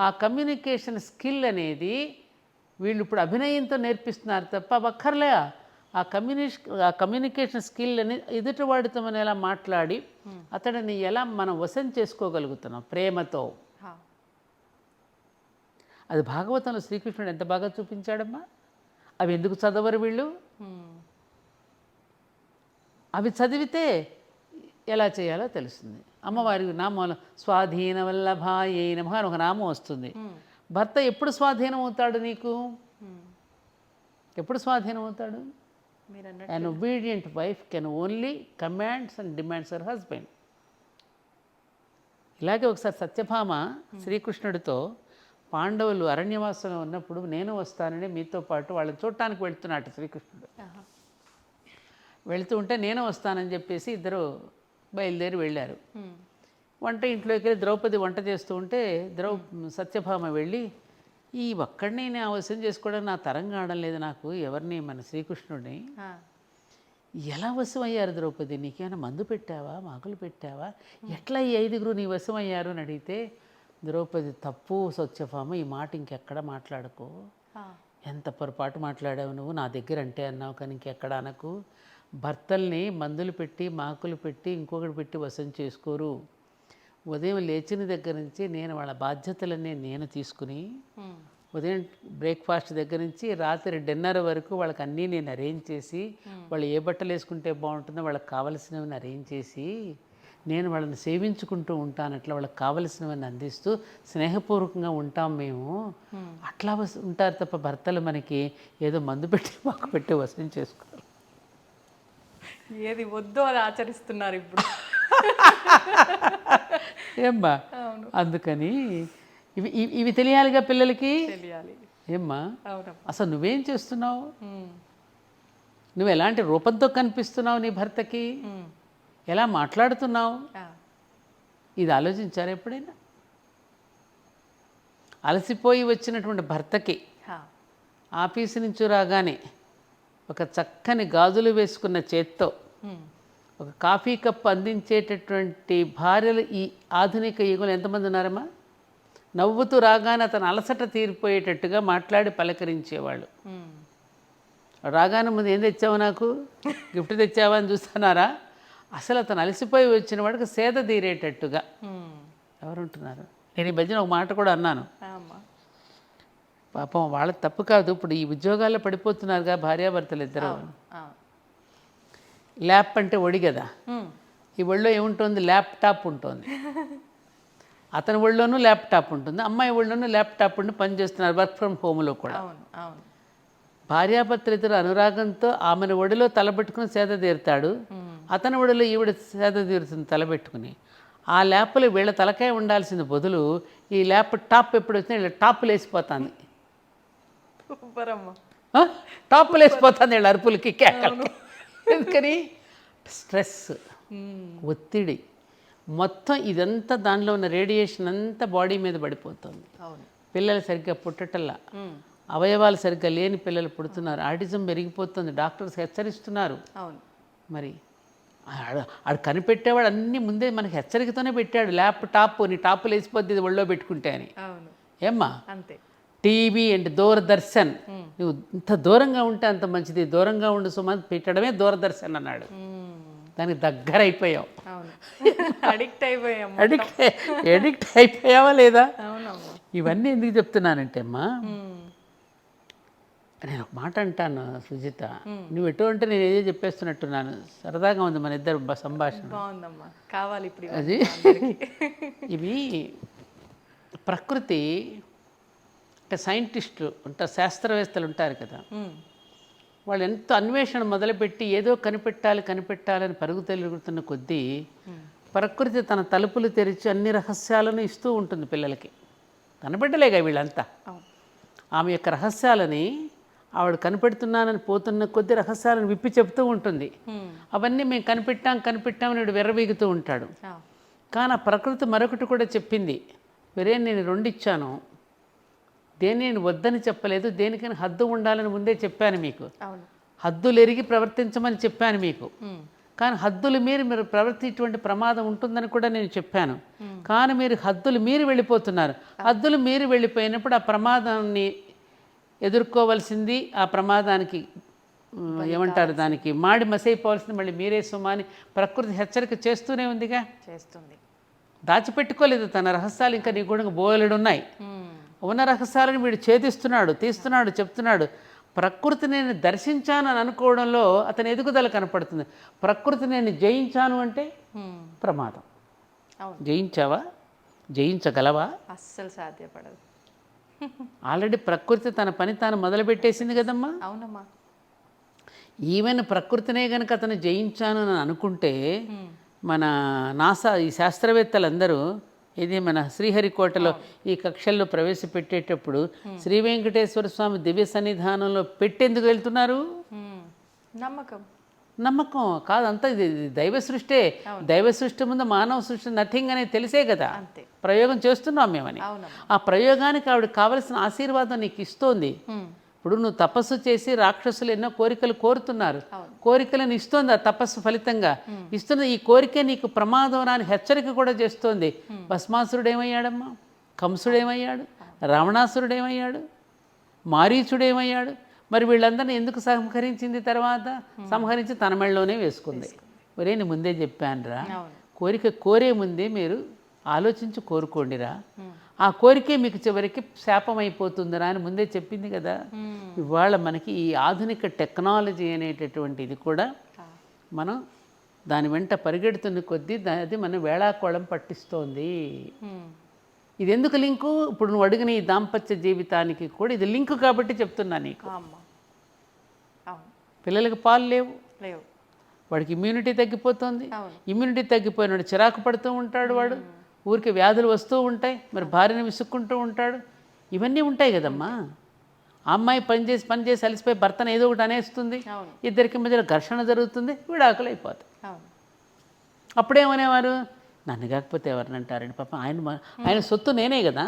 ఆ కమ్యూనికేషన్ స్కిల్ అనేది వీళ్ళు ఇప్పుడు అభినయంతో నేర్పిస్తున్నారు తప్ప అక్కర్లే. ఆ కమ్యూనికేషన్ స్కిల్ అని ఎదుటివాడితో మనం ఎలా మాట్లాడి అతడిని ఎలా మనం వశం చేసుకోగలుగుతున్నాం ప్రేమతో. అది భాగవతంలో శ్రీకృష్ణుడు ఎంత బాగా చూపించాడమ్మా. అవి ఎందుకు చదవరు వీళ్ళు? అవి చదివితే ఎలా చేయాలో తెలుస్తుంది. అమ్మవారి నామం స్వాధీన వల్లభాయై నమః అని ఒక నామం వస్తుంది. భర్త ఎప్పుడు స్వాధీనం అవుతాడు నీకు? ఎప్పుడు స్వాధీనం అవుతాడు? An obedient wife can only commands and demands her husband. ఇలాగే ఒకసారి సత్యభామ శ్రీకృష్ణుడితో పాండవులు అరణ్యవాసంలో ఉన్నప్పుడు నేను వస్తానని మీతో పాటు వాళ్ళని చూడటానికి వెళ్తున్నాడు శ్రీకృష్ణుడు. వెళుతూ ఉంటే నేను వస్తానని చెప్పేసి ఇద్దరు బయలుదేరి వెళ్ళారు. ఇంట్లోకి వెళ్ళి ద్రౌపది వంట చేస్తూ ఉంటే సత్యభామ వెళ్ళి, ఈ ఒక్కడిని నేను అవసరం చేసుకోవడం నా తరం కావడం లేదు, నాకు ఎవరిని మన శ్రీకృష్ణుడిని ఎలా వశమయ్యారు ద్రౌపది? నీకేమైనా మందు పెట్టావా, మాకులు పెట్టావా, ఎట్లా ఈ 5గురు నీ వశమయ్యారు అని అడిగితే, ద్రౌపది తప్పు సత్యభామ, ఈ మాట ఇంకెక్కడ మాట్లాడకు, ఎంత పొరపాటు మాట్లాడావు నువ్వు, నా దగ్గర అంటే అన్నావు కానీ ఇంకెక్కడ అనకు, భర్తల్ని మందులు పెట్టి మాకులు పెట్టి ఇంకొకటి పెట్టి వశం చేసుకోరు. ఉదయం లేచిన దగ్గర నుంచి నేను వాళ్ళ బాధ్యతలన్నీ నేను తీసుకుని ఉదయం బ్రేక్ఫాస్ట్ దగ్గర నుంచి రాత్రి డిన్నర్ వరకు వాళ్ళకి అన్నీ నేను అరేంజ్ చేసి వాళ్ళు ఏ బట్టలు వేసుకుంటే బాగుంటుందో వాళ్ళకి కావలసినవన్నీ అరేంజ్ చేసి నేను వాళ్ళని సేవించుకుంటూ ఉంటాను. అట్లా వాళ్ళకి కావలసినవన్నీ అందిస్తూ స్నేహపూర్వకంగా ఉంటాం మేము. అట్లా ఉంటారు తప్ప భర్తలు మనకి ఏదో మందు పెట్టి మాకు పెట్టి వశం చేసుకోరు. ఏది వద్దో అది ఆచరిస్తున్నారు ఇప్పుడు. ఏమ్మా, అందుకని ఇవి ఇవి తెలియాలిగా పిల్లలకి. తెలియాలి. ఏమ్మా, అవునమ్మా. అసలు నువ్వేం చేస్తున్నావు, నువ్వు ఎలాంటి రూపంతో కనిపిస్తున్నావు నీ భర్తకి, ఎలా మాట్లాడుతున్నావు, ఇది ఆలోచించారు ఎప్పుడైనా? అలసిపోయి వచ్చినటువంటి భర్తకి ఆఫీసు నుంచి రాగానే ఒక చక్కని గాజులు వేసుకున్న చేత్తో ఒక కాఫీ కప్ అందించేటటువంటి భార్యలు ఈ ఆధునిక యుగంలో ఎంతమంది ఉన్నారమ్మా? నవ్వుతూ రాగానే అతను అలసట తీరిపోయేటట్టుగా మాట్లాడి పలకరించేవాళ్ళు. రాగానే ముందు ఏం తెచ్చావు, నాకు గిఫ్ట్ తెచ్చావా అని చూస్తున్నారా? అసలు అతను అలసిపోయి వచ్చిన వాడికి సేద తీరేటట్టుగా ఎవరుంటున్నారు? నేను ఈ మధ్యన ఒక మాట కూడా అన్నాను. పాపం వాళ్ళ తప్పు కాదు, ఇప్పుడు ఈ ఉద్యోగాల్లో పడిపోతున్నారుగా భార్యాభర్తలు ఇద్దరు. ల్యాప్ అంటే ఒడి కదా, ఈ ఒళ్ళో ఏముంటుంది, ల్యాప్టాప్ ఉంటుంది. అతని ఒళ్ళోనూ ల్యాప్టాప్ ఉంటుంది, అమ్మాయి ఒళ్ళోనూ ల్యాప్టాప్ ఉండి పనిచేస్తున్నారు వర్క్ ఫ్రమ్ హోమ్లో కూడా. భార్యాభర్తలు ఇద్దరు అనురాగంతో ఆమెను ఒడిలో తలబెట్టుకుని సేద తీరుతాడు, అతని ఒడిలో ఈవిడ సేద తీరుతుంది తలబెట్టుకుని. ఆ ల్యాప్లో వీళ్ళ తలకాయ ఉండాల్సిన బదులు ఈ ల్యాప్ టాప్ ఎప్పుడు వచ్చినా వీళ్ళ టాప్లు వేసిపోతుంది. టాప్లు వేసిపోతుంది వీళ్ళ అరుపులకి, కేకలకి. ఎందుకని? స్ట్రెస్, ఒత్తిడి మొత్తం ఇదంతా దానిలో ఉన్న రేడియేషన్ అంతా బాడీ మీద పడిపోతుంది. పిల్లలు సరిగ్గా పుట్టటల్లా, అవయవాలు సరిగ్గా లేని పిల్లలు పుడుతున్నారు, ఆటిజం పెరిగిపోతుంది, డాక్టర్స్ హెచ్చరిస్తున్నారు. మరి ఆడు కనిపెట్టేవాడు అన్నీ ముందే మనకి హెచ్చరికతోనే పెట్టాడు. ల్యాప్టాప్ నీ టాప్లు వేసిపోద్ది ఇది ఒళ్ళో పెట్టుకుంటే అని. ఏమ్మా, అంతే. టీవీ అండ్ దూరదర్శన్, నువ్వు ఇంత దూరంగా ఉంటే అంత మంచిది, దూరంగా ఉండు సుమన్ పెట్టడమే దూరదర్శన్ అన్నాడు. దానికి దగ్గర అయిపోయావు, ఎడిక్ట్ అయిపోయావా లేదా? ఇవన్నీ ఎందుకు చెప్తున్నానంటే అమ్మా, నేను ఒక మాట అంటాను సుజిత, నువ్వు ఎటు అంటే నేను ఏదో చెప్పేస్తున్నట్టున్నాను. సరదాగా ఉంది మన ఇద్దరు సంభాషణ. అది ఇవి ప్రకృతి అంటే సైంటిస్టులు ఉంటారు, శాస్త్రవేత్తలు ఉంటారు కదా, వాళ్ళు ఎంతో అన్వేషణ మొదలుపెట్టి ఏదో కనిపెట్టాలని పరుగు తిరుగుతున్న కొద్దీ ప్రకృతి తన తలుపులు తెరిచి అన్ని రహస్యాలను ఇస్తూ ఉంటుంది పిల్లలకి. కనిపెట్టలేగా వీళ్ళంతా. ఆమె యొక్క రహస్యాలని ఆవిడ కనిపెడుతున్నానని పోతున్న కొద్ది రహస్యాలను విప్పి చెప్తూ ఉంటుంది. అవన్నీ మేము కనిపెట్టామని వీడు విర్రవీగుతూ ఉంటాడు. కానీ ఆ ప్రకృతి మరొకటి కూడా చెప్పింది, వేరే నేను 2 ఇచ్చాను, దేన్ని నేను వద్దని చెప్పలేదు, దేనికైనా హద్దు ఉండాలని ముందే చెప్పాను మీకు, హద్దులు ఎరిగి ప్రవర్తించమని చెప్పాను మీకు. కానీ హద్దులు మీరు ప్రవర్తించేటువంటి ప్రమాదం ఉంటుందని కూడా నేను చెప్పాను. కానీ మీరు హద్దులు మీరి వెళ్ళిపోతున్నారు. హద్దులు మీరి వెళ్ళిపోయినప్పుడు ఆ ప్రమాదాన్ని ఎదుర్కోవాల్సింది, ఆ ప్రమాదానికి ఏమంటారు దానికి మాడి మసైపోవాల్సింది మళ్ళీ మీరే సుమా అని ప్రకృతి హెచ్చరిక చేస్తూనే ఉందిగా. చేస్తుంది, దాచిపెట్టుకోలేదు తన రహస్యాలు. ఇంకా నీ కూడా బోలెడున్నాయి. ఉన్న రహస్యాలను వీడు తీస్తున్నాడు, చెప్తున్నాడు. ప్రకృతి నేను దర్శించాను అని అనుకోవడంలో అతని ఎదుగుదల కనపడుతుంది. ప్రకృతి నేను జయించాను అంటే ప్రమాదం. జయించావా? జయించగలవా? అస్సలు సాధ్యపడదు. ఆల్రెడీ ప్రకృతి తన పని తాను మొదలుపెట్టేసింది కదమ్మా. అవునమ్మా. ఈవెన్ ప్రకృతినే కనుక అతను జయించాను అని అనుకుంటే మన నాసా ఈ శాస్త్రవేత్తలందరూ ఇది మన శ్రీహరికోటలో ఈ కక్షల్లో ప్రవేశపెట్టేటప్పుడు శ్రీ వెంకటేశ్వర స్వామి దివ్య సన్నిధానంలో పెట్టేందుకు వెళ్తున్నారు? నమ్మకం కాదు, అంతా ఇది దైవ సృష్టే. దైవ సృష్టి ముందు మానవ సృష్టి నథింగ్ అనేది తెలిసే కదా ప్రయోగం చేస్తున్నాం మేమని. ఆ ప్రయోగానికి ఆవిడ కావలసిన ఆశీర్వాదం నీకు ఇస్తోంది. ఇప్పుడు నువ్వు తపస్సు చేసి రాక్షసులు ఎన్నో కోరికలు కోరుతున్నారు, కోరికలను ఇస్తోంది. ఆ తపస్సు ఫలితంగా ఇస్తున్న ఈ కోరిక నీకు ప్రమాదం రాని హెచ్చరిక కూడా చేస్తోంది. భస్మాసురుడు ఏమయ్యాడమ్మా? కంసుడేమయ్యాడు? రావణాసురుడేమయ్యాడు? మారీచుడేమయ్యాడు? మరి వీళ్ళందరినీ ఎందుకు సంహరించింది? తర్వాత సంహరించి తన మెళ్ళలోనే వేసుకుంది. ఒరే నేను ముందే చెప్పానురా, కోరిక కోరే ముందే మీరు ఆలోచించి కోరుకోండిరా, ఆ కోరికే మీకు చివరికి శాపం అయిపోతుందిరా అని ముందే చెప్పింది కదా. ఇవాళ మనకి ఈ ఆధునిక టెక్నాలజీ అనేటటువంటిది కూడా మనం దాని వెంట పరిగెడుతున్న కొద్దీ అది మనం వేళాకోళం పట్టిస్తోంది. ఇది ఎందుకు లింకు? ఇప్పుడు నువ్వు అడిగిన ఈ దాంపత్య జీవితానికి కూడా ఇది లింకు కాబట్టి చెప్తున్నా నీకు. పిల్లలకి పాలు లేవు, వాడికి ఇమ్యూనిటీ తగ్గిపోతుంది. ఇమ్యూనిటీ తగ్గిపోయినాడు చిరాకు పడుతూ ఉంటాడు, వాడు ఊరికి వ్యాధులు వస్తూ ఉంటాయి, మరి భార్యను విసుక్కుంటూ ఉంటాడు. ఇవన్నీ ఉంటాయి కదమ్మా. ఆ అమ్మాయి పని చేసి అలసిపోయి భర్తను ఏదో ఒకటి అనేస్తుంది, ఇద్దరికి మధ్యలో ఘర్షణ జరుగుతుంది, విడాకులు అయిపోతాయి. అప్పుడేమనేవారు, నన్ను కాకపోతే ఎవరిని అంటారండి, పాపం ఆయన సొత్తు నేనే కదా,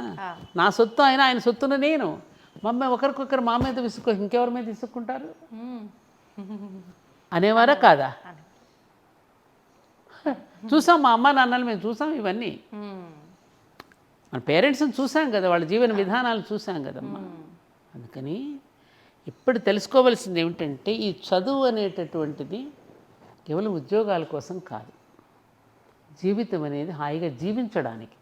నా సొత్తు ఆయన సొత్తును నేను. మమ్మీ ఒకరికొకరు మా మీద విసుక్కు ఇంకెవరి మీద విసుక్కుంటారు అనేవారా కాదా? చూసాం, మా అమ్మ నాన్నలు మేము చూసాం ఇవన్నీ. మన పేరెంట్స్ని చూసాం కదా, వాళ్ళ జీవన విధానాలు చూసాం కదమ్మా. అందుకని ఇప్పుడు తెలుసుకోవాల్సింది ఏమిటంటే, ఈ చదువు అనేటటువంటిది కేవలం ఉద్యోగాల కోసం కాదు, జీవితం అనేది హాయిగా జీవించడానికి.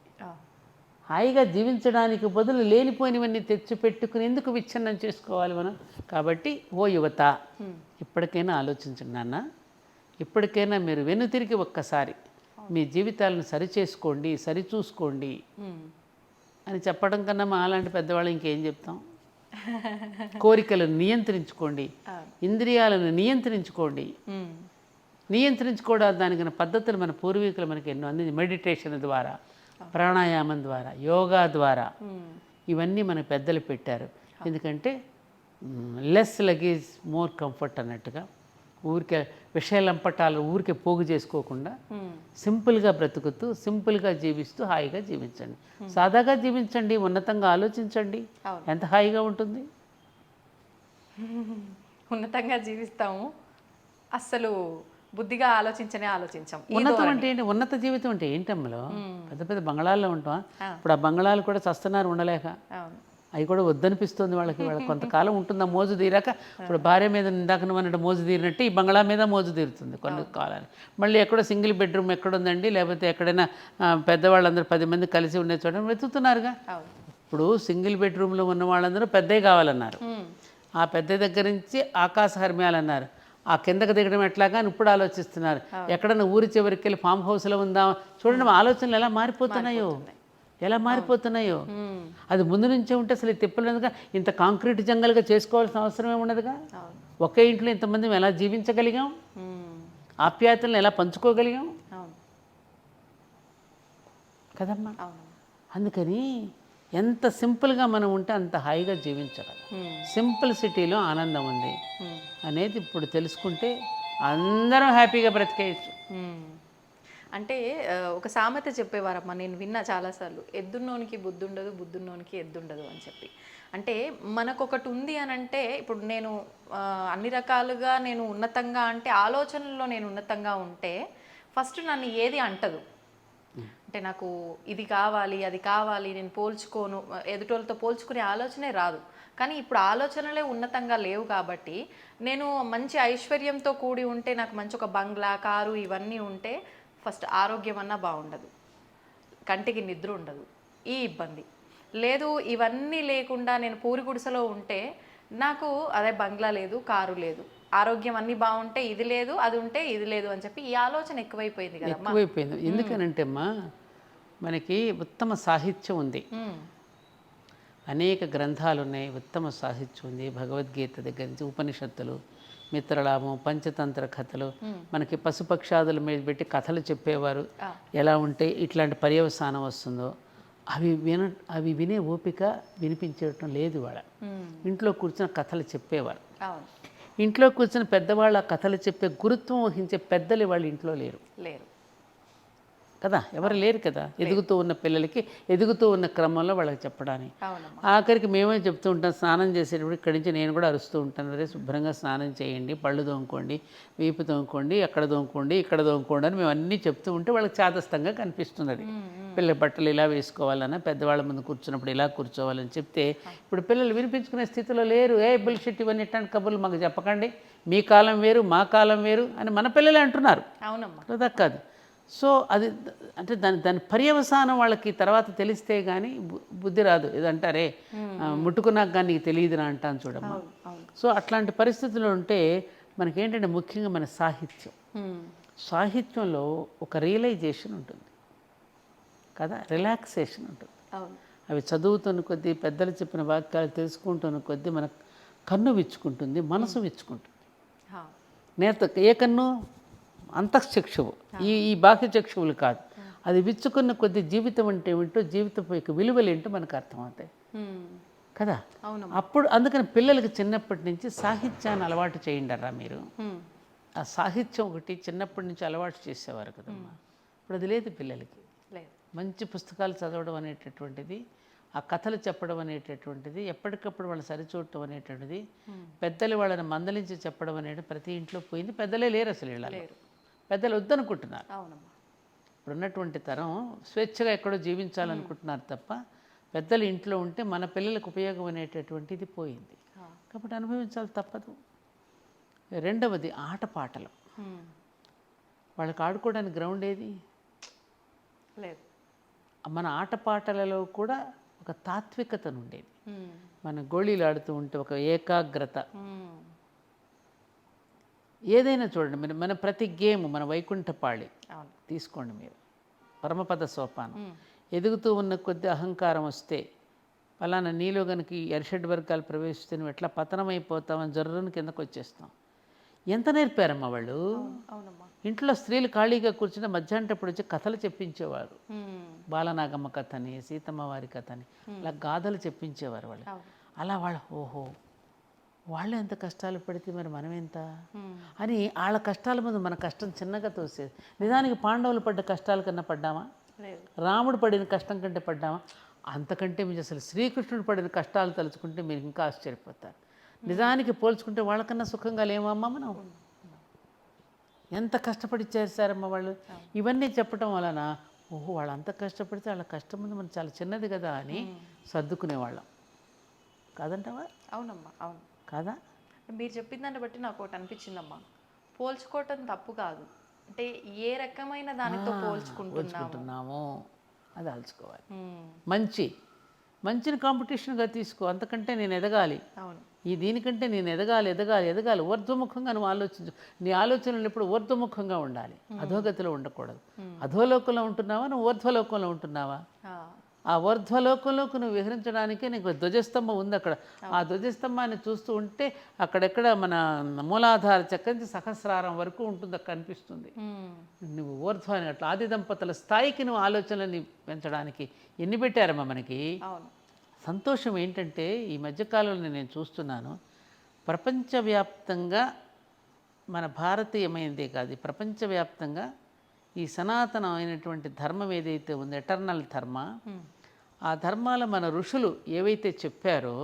హాయిగా జీవించడానికి బదులు లేనిపోయినవన్నీ తెచ్చిపెట్టుకుని ఎందుకు విచ్ఛిన్నం చేసుకోవాలి మనం? కాబట్టి ఓ యువత, ఇప్పటికైనా ఆలోచించండి నాన్న, ఇప్పటికైనా మీరు వెనుతిరిగి ఒక్కసారి మీ జీవితాలను సరిచేసుకోండి, సరిచూసుకోండి అని చెప్పడం కన్నా మా అలాంటి పెద్దవాళ్ళు ఇంకేం చెప్తాం? కోరికలను నియంత్రించుకోండి, ఇంద్రియాలను నియంత్రించుకోండి. నియంత్రించుకోవడానికి దానికి పద్ధతులు మన పూర్వీకులు మనకి ఎన్నో అందించి, మెడిటేషన్ ద్వారా, ప్రాణాయామం ద్వారా, యోగా ద్వారా ఇవన్నీ మన పెద్దలు పెట్టారు. ఎందుకంటే లెస్ లగేజ్ మోర్ కంఫర్ట్ అన్నట్టుగా, ఊరికే విషయాలంపటాలు ఊరికే పోగు చేసుకోకుండా సింపుల్గా బ్రతుకుతూ సింపుల్గా జీవిస్తూ హాయిగా జీవించండి, సాదాగా జీవించండి, ఉన్నతంగా ఆలోచించండి, ఎంత హాయిగా ఉంటుంది. ఉన్నతంగా జీవిస్తాము, అస్సలు బుద్ధిగా ఆలోచించాం. ఉన్నతం అంటే ఏంటి? ఉన్నత జీవితం అంటే ఏంటమ్మలో? పెద్ద పెద్ద బంగళాల్లో ఉంటాం, ఇప్పుడు ఆ బంగళాలు కూడా చస్తున్నారు ఉండలేక, అవి కూడా వద్దనిపిస్తుంది వాళ్ళకి కొంతకాలం ఉంటుంది ఆ మోజు తీరాక. ఇప్పుడు భార్య మీద ఇందాక నువ్వు అన్నట్టు మోజు తీరినట్టు ఈ బంగళా మీద మోజు తీరుతుంది కొన్ని కాలానికి. మళ్ళీ ఎక్కడో సింగిల్ బెడ్రూమ్ ఎక్కడుందండి, లేకపోతే ఎక్కడైనా పెద్దవాళ్ళందరూ 10 మంది కలిసి ఉండే చోట వెతుకుతున్నారుగా. ఇప్పుడు సింగిల్ బెడ్రూమ్లో ఉన్న వాళ్ళందరూ పెద్దవి కావాలన్నారు, ఆ పెద్ద దగ్గర నుంచి ఆకాశ హర్మ్యాలన్నారు, ఆ కిందకు దిగడం ఎట్లాగా అని ఇప్పుడు ఆలోచిస్తున్నారు. ఎక్కడన్నా ఊరి చివరికి వెళ్ళి ఫామ్ హౌస్లో ఉందాం. చూడండి మా ఆలోచనలు ఎలా మారిపోతున్నాయో. అది ముందు నుంచే ఉంటే అసలు తిప్పలేదుగా, ఇంత కాంక్రీట్ జంగల్గా చేసుకోవాల్సిన అవసరం ఏమున్నదిగా. ఒకే ఇంట్లో ఇంతమంది ఎలా జీవించగలిగాం, ఆప్యాయతలను ఎలా పంచుకోగలిగాం కదమ్మా. అందుకని ఎంత సింపుల్గా మనం ఉంటే అంత హాయిగా జీవించగలం. సింపుల్ సిటీలో ఆనందం ఉంది అనేది ఇప్పుడు తెలుసుకుంటే అందరం హ్యాపీగా బ్రతికేయచ్చు. అంటే ఒక సామెత చెప్పేవారమ్మా, నేను విన్నా చాలాసార్లు, ఎద్దున్నోనికి బుద్ధుండదు, బుద్ధున్నోనికి ఎద్దుండదు అని చెప్పి. అంటే మనకు ఒకటి ఉంది అని అంటే, ఇప్పుడు నేను అన్ని రకాలుగా నేను ఉన్నతంగా అంటే ఆలోచనల్లో నేను ఉన్నతంగా ఉంటే ఫస్ట్ నన్ను ఏది అంటదు. అంటే నాకు ఇది కావాలి, అది కావాలి, నేను పోల్చుకోను, ఎదుటోళ్ళతో పోల్చుకునే ఆలోచనే రాదు. కానీ ఇప్పుడు ఆలోచనలే ఉన్నతంగా లేవు కాబట్టి, నేను మంచి ఐశ్వర్యంతో కూడి ఉంటే, నాకు మంచి ఒక బంగ్లా, కారు ఇవన్నీ ఉంటే ఫస్ట్ ఆరోగ్యం అన్నా బాగుండదు, కంటికి నిద్ర ఉండదు, ఈ ఇబ్బంది లేదు. ఇవన్నీ లేకుండా నేను పూరి గుడిసెలో ఉంటే నాకు అదే బంగ్లా లేదు, కారు లేదు, ఆరోగ్యం అన్నీ బాగుంటే ఇది లేదు, అది ఉంటే ఇది లేదు అని చెప్పి ఈ ఆలోచన ఎక్కువైపోయింది కదా. ఎక్కువైపోయింది. ఎందుకనంటే అమ్మా, మనకి ఉత్తమ సాహిత్యం ఉంది, అనేక గ్రంథాలు ఉన్నాయి, ఉత్తమ సాహిత్యం ఉంది. భగవద్గీత దగ్గర నుంచి ఉపనిషత్తులు, మిత్రలాభం, పంచతంత్ర కథలు, మనకి పశుపక్షాదుల మీద పెట్టి కథలు చెప్పేవారు. ఎలా ఉంటే ఇట్లాంటి పర్యవసానం వస్తుందో అవి వినే ఓపిక వినిపించడం లేదు. వాళ్ళ ఇంట్లో కూర్చున్న కథలు చెప్పేవారు, ఇంట్లో కూర్చున్న పెద్దవాళ్ళ కథలు చెప్పే గురుత్వం వహించే పెద్దలు వాళ్ళ ఇంట్లో లేరు. కదా, ఎవరు లేరు కదా ఎదుగుతూ ఉన్న పిల్లలకి ఎదుగుతూ ఉన్న క్రమంలో వాళ్ళకి చెప్పడానికి. అవునమ్మా. ఆఖరికి మేమే చెప్తూ ఉంటాం, స్నానం చేసేటప్పుడు ఇక్కడి నుంచి నేను కూడా అరుస్తూ ఉంటాను, అరే శుభ్రంగా స్నానం చేయండి, పళ్ళు తోముకోండి, వీపు తోముకోండి, అక్కడ తోముకోండి, ఇక్కడ తోముకోండి అని మేము అన్నీ చెప్తూ ఉంటే వాళ్ళకి చాదస్తంగా కనిపిస్తున్నది. పిల్లల బట్టలు ఇలా వేసుకోవాలన్నా, పెద్దవాళ్ళ ముందు కూర్చున్నప్పుడు ఇలా కూర్చోవాలని చెప్తే ఇప్పుడు పిల్లలు వినిపించుకునే స్థితిలో లేరు. బుల్షిట్ ఇవన్నీ ఇట్లాంటి కబుర్లు మాకు చెప్పకండి, మీ కాలం వేరు మా కాలం వేరు అని మన పిల్లలే అంటున్నారు. అవునమ్మా. కదా కాదు. సో అది అంటే దాని పర్యవసానం వాళ్ళకి తర్వాత తెలిస్తే కానీ బుద్ధి రాదు. ఏదంటారే ముట్టుకున్నాక కానీ నీకు తెలియదురా అంటాను చూడమ్మా. సో అట్లాంటి పరిస్థితుల్లో ఉంటే మనకేంటంటే ముఖ్యంగా మన సాహిత్యంలో ఒక రియలైజేషన్ ఉంటుంది కదా, రిలాక్సేషన్ ఉంటుంది. అవి చదువుతున్న కొద్దీ, పెద్దలు చెప్పిన వాక్యాలు తెలుసుకుంటున్న కొద్దీ మన కన్ను విచ్చుకుంటుంది, మనసు విచ్చుకుంటుంది. ఏ కన్ను? అంతఃచక్షువు, ఈ బాహ్య చక్షువులు కాదు. అది విచ్చుకున్న కొద్ది జీవితం అంటే ఏమిటో, జీవితం యొక్క విలువలు ఏంటో మనకు అర్థమవుతాయి కదా. అప్పుడు అందుకని పిల్లలకి చిన్నప్పటి నుంచి సాహిత్యాన్ని అలవాటు చేయండి మీరు. ఆ సాహిత్యం ఒకటి చిన్నప్పటి నుంచి అలవాటు చేసేవారు కదమ్మా. ఇప్పుడు అది లేదు పిల్లలకి. మంచి పుస్తకాలు చదవడం అనేటటువంటిది, ఆ కథలు చెప్పడం అనేటటువంటిది, ఎప్పటికప్పుడు వాళ్ళని సరిచూడటం అనేటువంటిది, పెద్దలు వాళ్ళని మందలించి చెప్పడం అనేది ప్రతి ఇంట్లో పోయింది. పెద్దలే లేరు అసలు, ఇళ్ళలో పెద్దలు వద్దనుకుంటున్నారు. ఇప్పుడున్నటువంటి తరం స్వేచ్ఛగా ఎక్కడో జీవించాలనుకుంటున్నారు తప్ప పెద్దలు ఇంట్లో ఉంటే మన పిల్లలకు ఉపయోగం అనేటటువంటిది పోయింది. కాబట్టి అనుభవించాలి, తప్పదు. రెండవది ఆటపాటలు. వాళ్ళకి ఆడుకోవడానికి గ్రౌండ్ ఏది లేదు. మన ఆటపాటలలో కూడా ఒక తాత్వికత ఉండేది. మన గోళీలు ఆడుతూ ఉంటే ఒక ఏకాగ్రత. ఏదైనా చూడండి, మన ప్రతి గేమ్, మన వైకుంఠపాళి తీసుకోండి మీరు, పరమపద సోపానం. ఎదుగుతూ ఉన్న కొద్ది అహంకారం వస్తే, అలానా నీలో కనుక ఎర్షడ్ వర్గాలు ప్రవేశిస్తే నువ్వు ఎట్లా పతనమైపోతామని జర్రుని కిందకు వచ్చేస్తాం. ఎంత నేర్పారమ్మా వాళ్ళు. ఇంట్లో స్త్రీలు ఖాళీగా కూర్చుని మధ్యాహ్నప్పుడు వచ్చి కథలు చెప్పించేవారు. బాలనాగమ్మ కథని, సీతమ్మ వారి కథని, అలా గాథలు చెప్పించేవారు వాళ్ళు. అలా వాళ్ళు ఓహో వాళ్ళు ఎంత కష్టాలు పడితే మరి మనం ఎంత అని వాళ్ళ కష్టాల ముందు మన కష్టం చిన్నగా తోసేది. నిజానికి పాండవులు పడ్డ కష్టాల కన్నా పడ్డామా? రాముడు పడిన కష్టం కంటే పడ్డామా? అంతకంటే మీరు అసలు శ్రీకృష్ణుడు పడిన కష్టాలు తలుచుకుంటే మీరు ఇంకా ఆశ్చర్యపోతారు. నిజానికి పోల్చుకుంటే వాళ్ళకన్నా సుఖంగా లేమమ్మా మనం. ఎంత కష్టపడి చేశారమ్మా వాళ్ళు. ఇవన్నీ చెప్పడం వలన ఓహో వాళ్ళు అంత కష్టపడితే వాళ్ళ కష్టం ముందు మనం చాలా చిన్నది కదా అని సర్దుకునేవాళ్ళం కాదంటావా? అవునమ్మా, అవును. కాదా? మీరు చెప్పిన దాన్ని బట్టి నాకు ఒకటి అనిపించిందమ్మా, పోల్చుకోవటం తప్పు కాదు. అంటే ఏ రకమైన దానితో పోల్చుకుంటున్నాము అది ఆల్చుకోవాలి. మంచిని కాంపిటీషన్గా తీసుకో. అంతకంటే నేను ఎదగాలి, దీనికంటే నేను ఎదగాలి ఊర్ధ్వముఖంగా నువ్వు ఆలోచించు. నీ ఆలోచనలు ఎప్పుడు ఊర్ధ్వముఖంగా ఉండాలి, అధోగతిలో ఉండకూడదు. అధోలోకంలో ఉంటున్నావా, నువ్వు ఊర్ధ్వలోకంలో ఉంటున్నావా? ఆ ఊర్ధ్వలోకంలోకి నువ్వు విహరించడానికే నీకు ధ్వజస్తంభం ఉంది అక్కడ. ఆ ధ్వజస్తంభాన్ని చూస్తూ ఉంటే అక్కడెక్కడ మన మూలాధార చక్రం నుంచి సహస్రారం వరకు ఉంటుంది, అక్కడ కనిపిస్తుంది. నువ్వు ఊర్ధ్వాన్ని అట్లా ఆది దంపతుల స్థాయికి నువ్వు ఆలోచనని పెంచడానికి ఎన్ని పెట్టారమ్మా మనకి. సంతోషం ఏంటంటే ఈ మధ్యకాలంలో నేను చూస్తున్నాను, ప్రపంచవ్యాప్తంగా మన భారతీయమైనదే కాదు, ప్రపంచవ్యాప్తంగా ఈ సనాతనమైనటువంటి ధర్మం ఏదైతే ఉందో, ఎటర్నల్ ధర్మ, ఆ ధర్మాల మన ఋషులు ఏవైతే చెప్పారో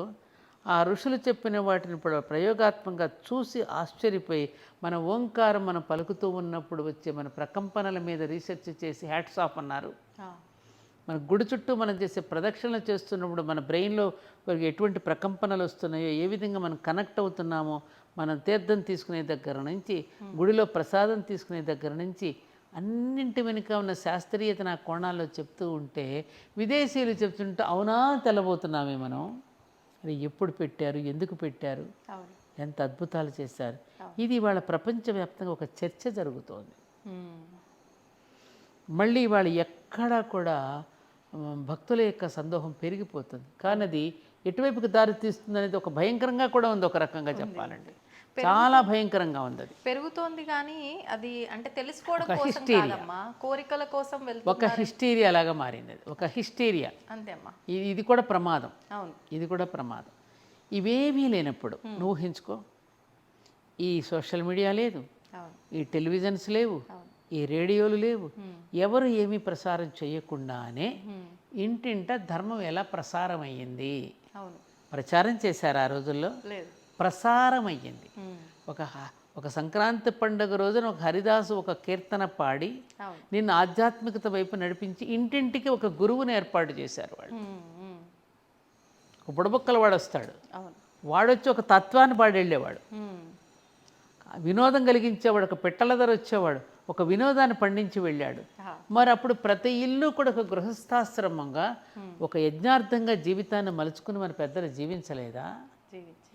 ఆ ఋషులు చెప్పిన వాటిని ఇప్పుడు ప్రయోగాత్మకంగా చూసి ఆశ్చర్యపోయి మన ఓంకారం మనం పలుకుతూ ఉన్నప్పుడు వచ్చే మన ప్రకంపనల మీద రీసెర్చ్ చేసి హ్యాట్స్ ఆఫ్ అన్నారు. మన గుడి చుట్టూ మనం చేసే ప్రదక్షిణలు చేస్తున్నప్పుడు మన బ్రెయిన్లో ఎటువంటి ప్రకంపనలు వస్తున్నాయో, ఏ విధంగా మనం కనెక్ట్ అవుతున్నామో, మనం తీర్థం తీసుకునే దగ్గర నుంచి, గుడిలో ప్రసాదం తీసుకునే దగ్గర నుంచి అన్నింటి వెనుక ఉన్న శాస్త్రీయత నా కోణాల్లో చెప్తూ ఉంటే, విదేశీయులు చెప్తుంటే అవునా తెల్లబోతున్నామే మనం. అది ఎప్పుడు పెట్టారు, ఎందుకు పెట్టారు, ఎంత అద్భుతాలు చేశారు. ఇది వాళ్ళ ప్రపంచవ్యాప్తంగా ఒక చర్చ జరుగుతోంది. మళ్ళీ వాళ్ళు ఎక్కడా కూడా భక్తుల యొక్క సందోహం పెరిగిపోతుంది, కానీ అది ఎటువైపుకి దారి తీస్తుంది అనేది ఒక భయంకరంగా కూడా ఉంది. ఒక రకంగా చెప్పాలంటే చాలా భయంకరంగా ఉంది. అది పెరుగుతోంది కానీ అది అంటే తెలుసుకోవడం కోసం కాదమ్మా, కోరికల కోసం వెళ్తుంది. ఒక హిస్టీరియా లాగా మారింది అది, ఒక హిస్టీరియా. అంతే అమ్మా. ఇది కూడా ప్రమాదం. అవును, ఇది కూడా ప్రమాదం. ఇవేమీ లేనప్పుడు నువ్వు ఊహించుకో, ఈ సోషల్ మీడియా లేదు, ఈ టెలివిజన్స్ లేవు, ఈ రేడియోలు లేవు, ఎవరు ఏమీ ప్రసారం చేయకుండానే ఇంటింట ధర్మం ఎలా ప్రసారం అయ్యింది? అవును. ప్రచారం చేశారు ఆ రోజుల్లో, లేదు. ప్రసారం అయ్యింది. ఒక సంక్రాంతి పండుగ రోజున ఒక హరిదాసు ఒక కీర్తన పాడి అవును. నిన్ను ఆధ్యాత్మికత వైపు నడిపించి ఇంటింటికి ఒక గురువుని ఏర్పాటు చేశారు వాళ్ళు. ఒక బుడబుక్కల వాడు వస్తాడు, అవును. వాడొచ్చి ఒక తత్వాన్ని పాడి వెళ్ళేవాడు, వినోదం కలిగించేవాడు. ఒక పిట్టల ధర వచ్చేవాడు, ఒక వినోదాన్ని పండించి వెళ్ళాడు. మరి అప్పుడు ప్రతి ఇల్లు కూడా ఒక గృహస్థాశ్రమంగా ఒక యజ్ఞార్థంగా జీవితాన్ని మలుచుకుని మన పెద్దలు జీవించలేదా?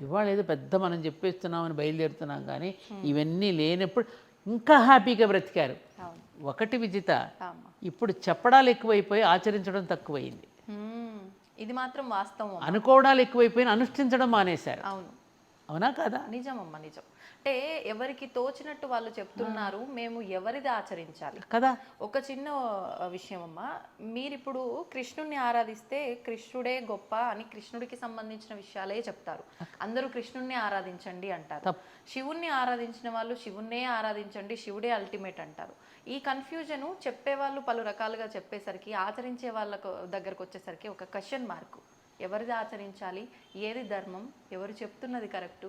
ఇవాళ ఏదో పెద్ద మనం చెప్పేస్తున్నామని బయలుదేరుతున్నాం, కానీ ఇవన్నీ లేనప్పుడు ఇంకా హ్యాపీగా బ్రతికారు. ఒకటి విజిత, ఇప్పుడు చెప్పడాలు ఎక్కువైపోయి ఆచరించడం తక్కువైంది. ఇది మాత్రం వాస్తవం. అనుకోవడాలు ఎక్కువైపోయి అనుష్ఠించడం మానేశారు. అవును. అవునా కదా? నిజమమ్మా, నిజం. అంటే ఎవరికి తోచినట్టు వాళ్ళు చెప్తున్నారు, మేము ఎవరిది ఆచరించాలి కదా. ఒక చిన్న విషయం అమ్మా, మీరిప్పుడు కృష్ణుడిని ఆరాధిస్తే కృష్ణుడే గొప్ప అని కృష్ణుడికి సంబంధించిన విషయాలే చెప్తారు. అందరూ కృష్ణుడిని ఆరాధించండి అంటారు. శివుణ్ణి ఆరాధించిన వాళ్ళు శివుణ్ణే ఆరాధించండి, శివుడే అల్టిమేట్ అంటారు. ఈ కన్ఫ్యూజను చెప్పేవాళ్ళు పలు రకాలుగా చెప్పేసరికి ఆచరించే వాళ్ళకు దగ్గరకు వచ్చేసరికి ఒక క్వశ్చన్ మార్క్. ఎవరిది ఆచరించాలి, ఏది ధర్మం, ఎవరు చెప్తున్నది కరెక్టు,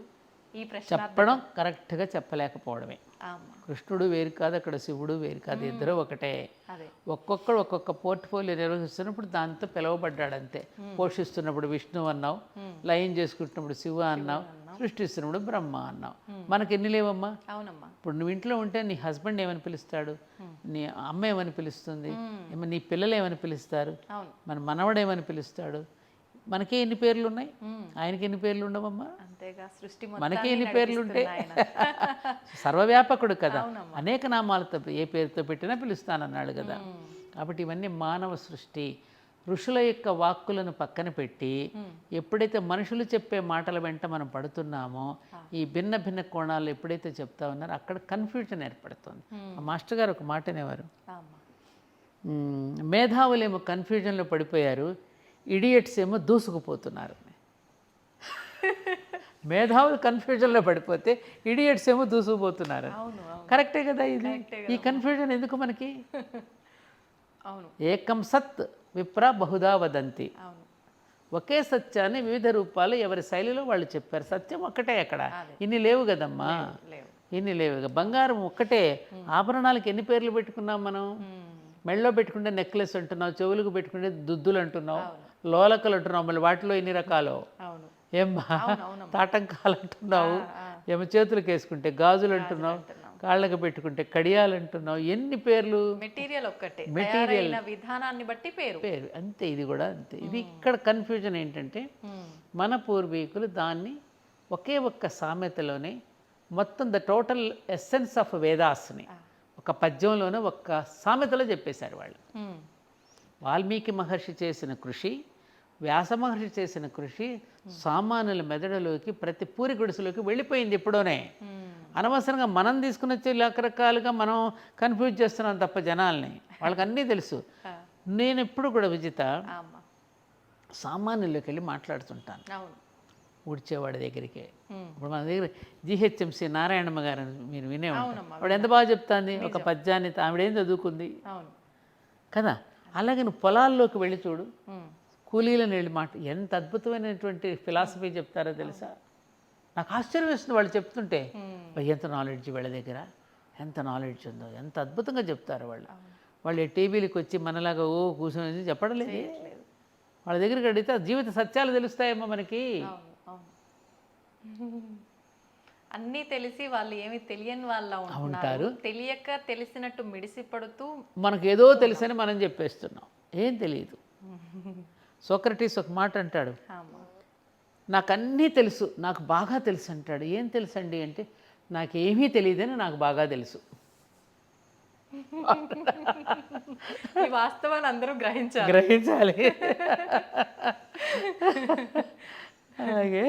ఈ ప్రశ్న చెప్పడం కరెక్ట్గా చెప్పలేకపోవడమే. కృష్ణుడు వేరు కాదు, అక్కడ శివుడు వేరు కాదు, ఇద్దరు ఒకటే. ఒక్కొక్కడు ఒక్కొక్క పోర్ట్ఫోలియో నిర్వహిస్తున్నప్పుడు దాంతో పిలువబడ్డాడు అంతే. పోషిస్తున్నప్పుడు విష్ణు అన్నావు, లయం చేసుకుంటున్నప్పుడు శివ అన్నావు, సృష్టిస్తున్నప్పుడు బ్రహ్మ అన్నావు. మనకి ఎన్ని లేవమ్మా? అవునమ్మా. ఇప్పుడు నువ్వు ఇంట్లో ఉంటే నీ హస్బెండ్ ఏమని పిలుస్తాడు, నీ అమ్మ ఏమని పిలుస్తుంది, నీ పిల్లలు ఏమని పిలుస్తారు, మన మనవడు ఏమని పిలుస్తాడు. మనకే ఎన్ని పేర్లు ఉన్నాయి, ఆయనకి ఎన్ని పేర్లు ఉండవమ్మా? మనకే ఎన్ని పేర్లు ఉంటాయి. సర్వవ్యాపకుడు కదా, అనేక నామాలతో ఏ పేరుతో పెట్టినా పిలుస్తానన్నాడు కదా. కాబట్టి ఇవన్నీ మానవ సృష్టి. ఋషుల యొక్క వాక్కులను పక్కన పెట్టి ఎప్పుడైతే మనుషులు చెప్పే మాటల వెంట మనం పడుతున్నామో, ఈ భిన్న భిన్న కోణాలు ఎప్పుడైతే చెప్తా ఉన్నారో అక్కడ కన్ఫ్యూజన్ ఏర్పడుతుంది. ఆ మాస్టర్ గారు ఒక మాట అనేవారు, మేధావులేమో కన్ఫ్యూజన్లో పడిపోయారు, ఇడియట్స్ ఏమో దూసుకుపోతున్నారు. మేధావులు కన్ఫ్యూజన్లో పడిపోతే ఇడియట్స్ ఏమో దూసుకుపోతున్నారు. కరెక్టే కదా ఇది. ఈ కన్ఫ్యూజన్ ఎందుకు మనకి? ఏకం సత్ విప్ర బహుదా వదంతి. ఒకే సత్యాన్ని వివిధ రూపాలు ఎవరి శైలిలో వాళ్ళు చెప్పారు. సత్యం ఒక్కటే. అక్కడ ఇన్ని లేవు కదమ్మా, ఇన్ని లేవు. బంగారం ఒక్కటే. ఆభరణాలకు ఎన్ని పేర్లు పెట్టుకున్నాం మనం? మెళ్ళలో పెట్టుకుంటే నెక్లెస్ అంటున్నావు, చెవులకు పెట్టుకుంటే దుద్దులు అంటున్నావు, లోలకలు అంటున్నావు, మళ్ళీ వాటిలో ఎన్ని రకాలు. ఏమ్మా తాటంకాలు అంటున్నావు, ఏమో చేతులకు వేసుకుంటే గాజులు అంటున్నావు, కాళ్ళకు పెట్టుకుంటే కడియాలు అంటున్నావు, ఎన్ని పేర్లు. మెటీరియల్ ఒక్కటే, మెటీరియల్ విధానాన్ని బట్టి పేరు పేరు అంతే. ఇది కూడా అంతే. ఇది ఇక్కడ కన్ఫ్యూజన్ ఏంటంటే మన పూర్వీకులు దాన్ని ఒకే ఒక్క సామెతలోనే మొత్తం ద టోటల్ ఎస్సెన్స్ ఆఫ్ వేదాస్ని ఒక పద్యంలోనే ఒక్క సామెతలో చెప్పేశారు వాళ్ళు. వాల్మీకి మహర్షి చేసిన కృషి, వ్యాస మహర్షి చేసిన కృషి సామాన్యుల మెదడులోకి ప్రతి పూరి గుడిసెలోకి వెళ్ళిపోయింది ఎప్పుడోనే. అనవసరంగా మనం తీసుకుని వచ్చే రకరకాలుగా మనం కన్ఫ్యూజ్ చేస్తున్నాం తప్ప జనాల్ని. వాళ్ళకి అన్నీ తెలుసు. నేను ఎప్పుడు కూడా విజిత సామాన్యుల్లోకి వెళ్ళి మాట్లాడుతుంటాను, ఊడ్చేవాడి దగ్గరికి. ఇప్పుడు మన దగ్గర జిహెచ్ఎంసి నారాయణమ్మ గారు మీరు వినే ఉంటారు. ఆవిడ ఎంత బాగా చెప్తాంది ఒక పద్యాన్ని. ఆవిడేం చదువుకుంది కదా. అలాగే నువ్వు పొలాల్లోకి వెళ్ళి చూడు, కూలీలను వెళ్ళి ఎంత అద్భుతమైనటువంటి ఫిలాసఫీ చెప్తారో తెలుసా. నాకు ఆశ్చర్యం వేస్తుంది వాళ్ళు చెప్తుంటే. ఎంత నాలెడ్జ్ వీళ్ళ దగ్గర, ఎంత నాలెడ్జ్ ఉందో, ఎంత అద్భుతంగా చెప్తారు వాళ్ళు. వాళ్ళు టీవీలకు వచ్చి మనలాగా కూర్చొని చెప్పడం లేదు. వాళ్ళ దగ్గరికి అడిగితే జీవిత సత్యాలు తెలుస్తాయేమో మనకి. అన్నీ తెలిసి వాళ్ళు ఏమి తెలియని వాళ్ళ ఉంటారు. తెలియక తెలిసినట్టు మిడిసిపడుతూ మనకు ఏదో తెలుసని మనం చెప్పేస్తున్నాం, ఏం తెలియదు. సోక్రటీస్ ఒక మాట అంటాడు, నాకు అన్నీ తెలుసు, నాకు బాగా తెలుసు అంటాడు. ఏం తెలుసు అండి అంటే, నాకేమీ తెలియదని నాకు బాగా తెలుసు. ఈ వాస్తవాన్ని అందరూ గ్రహించాలి. అలాగే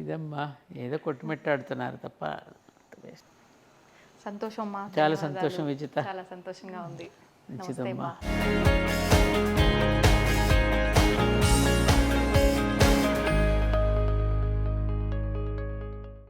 ఇదమ్మా ఏదో కొట్టుమెట్టాడుతున్నారు తప్ప. సంతోషం అమ్మా, చాలా సంతోషం విజిత, చాలా సంతోషంగా ఉంది. మంచిదమ్మా.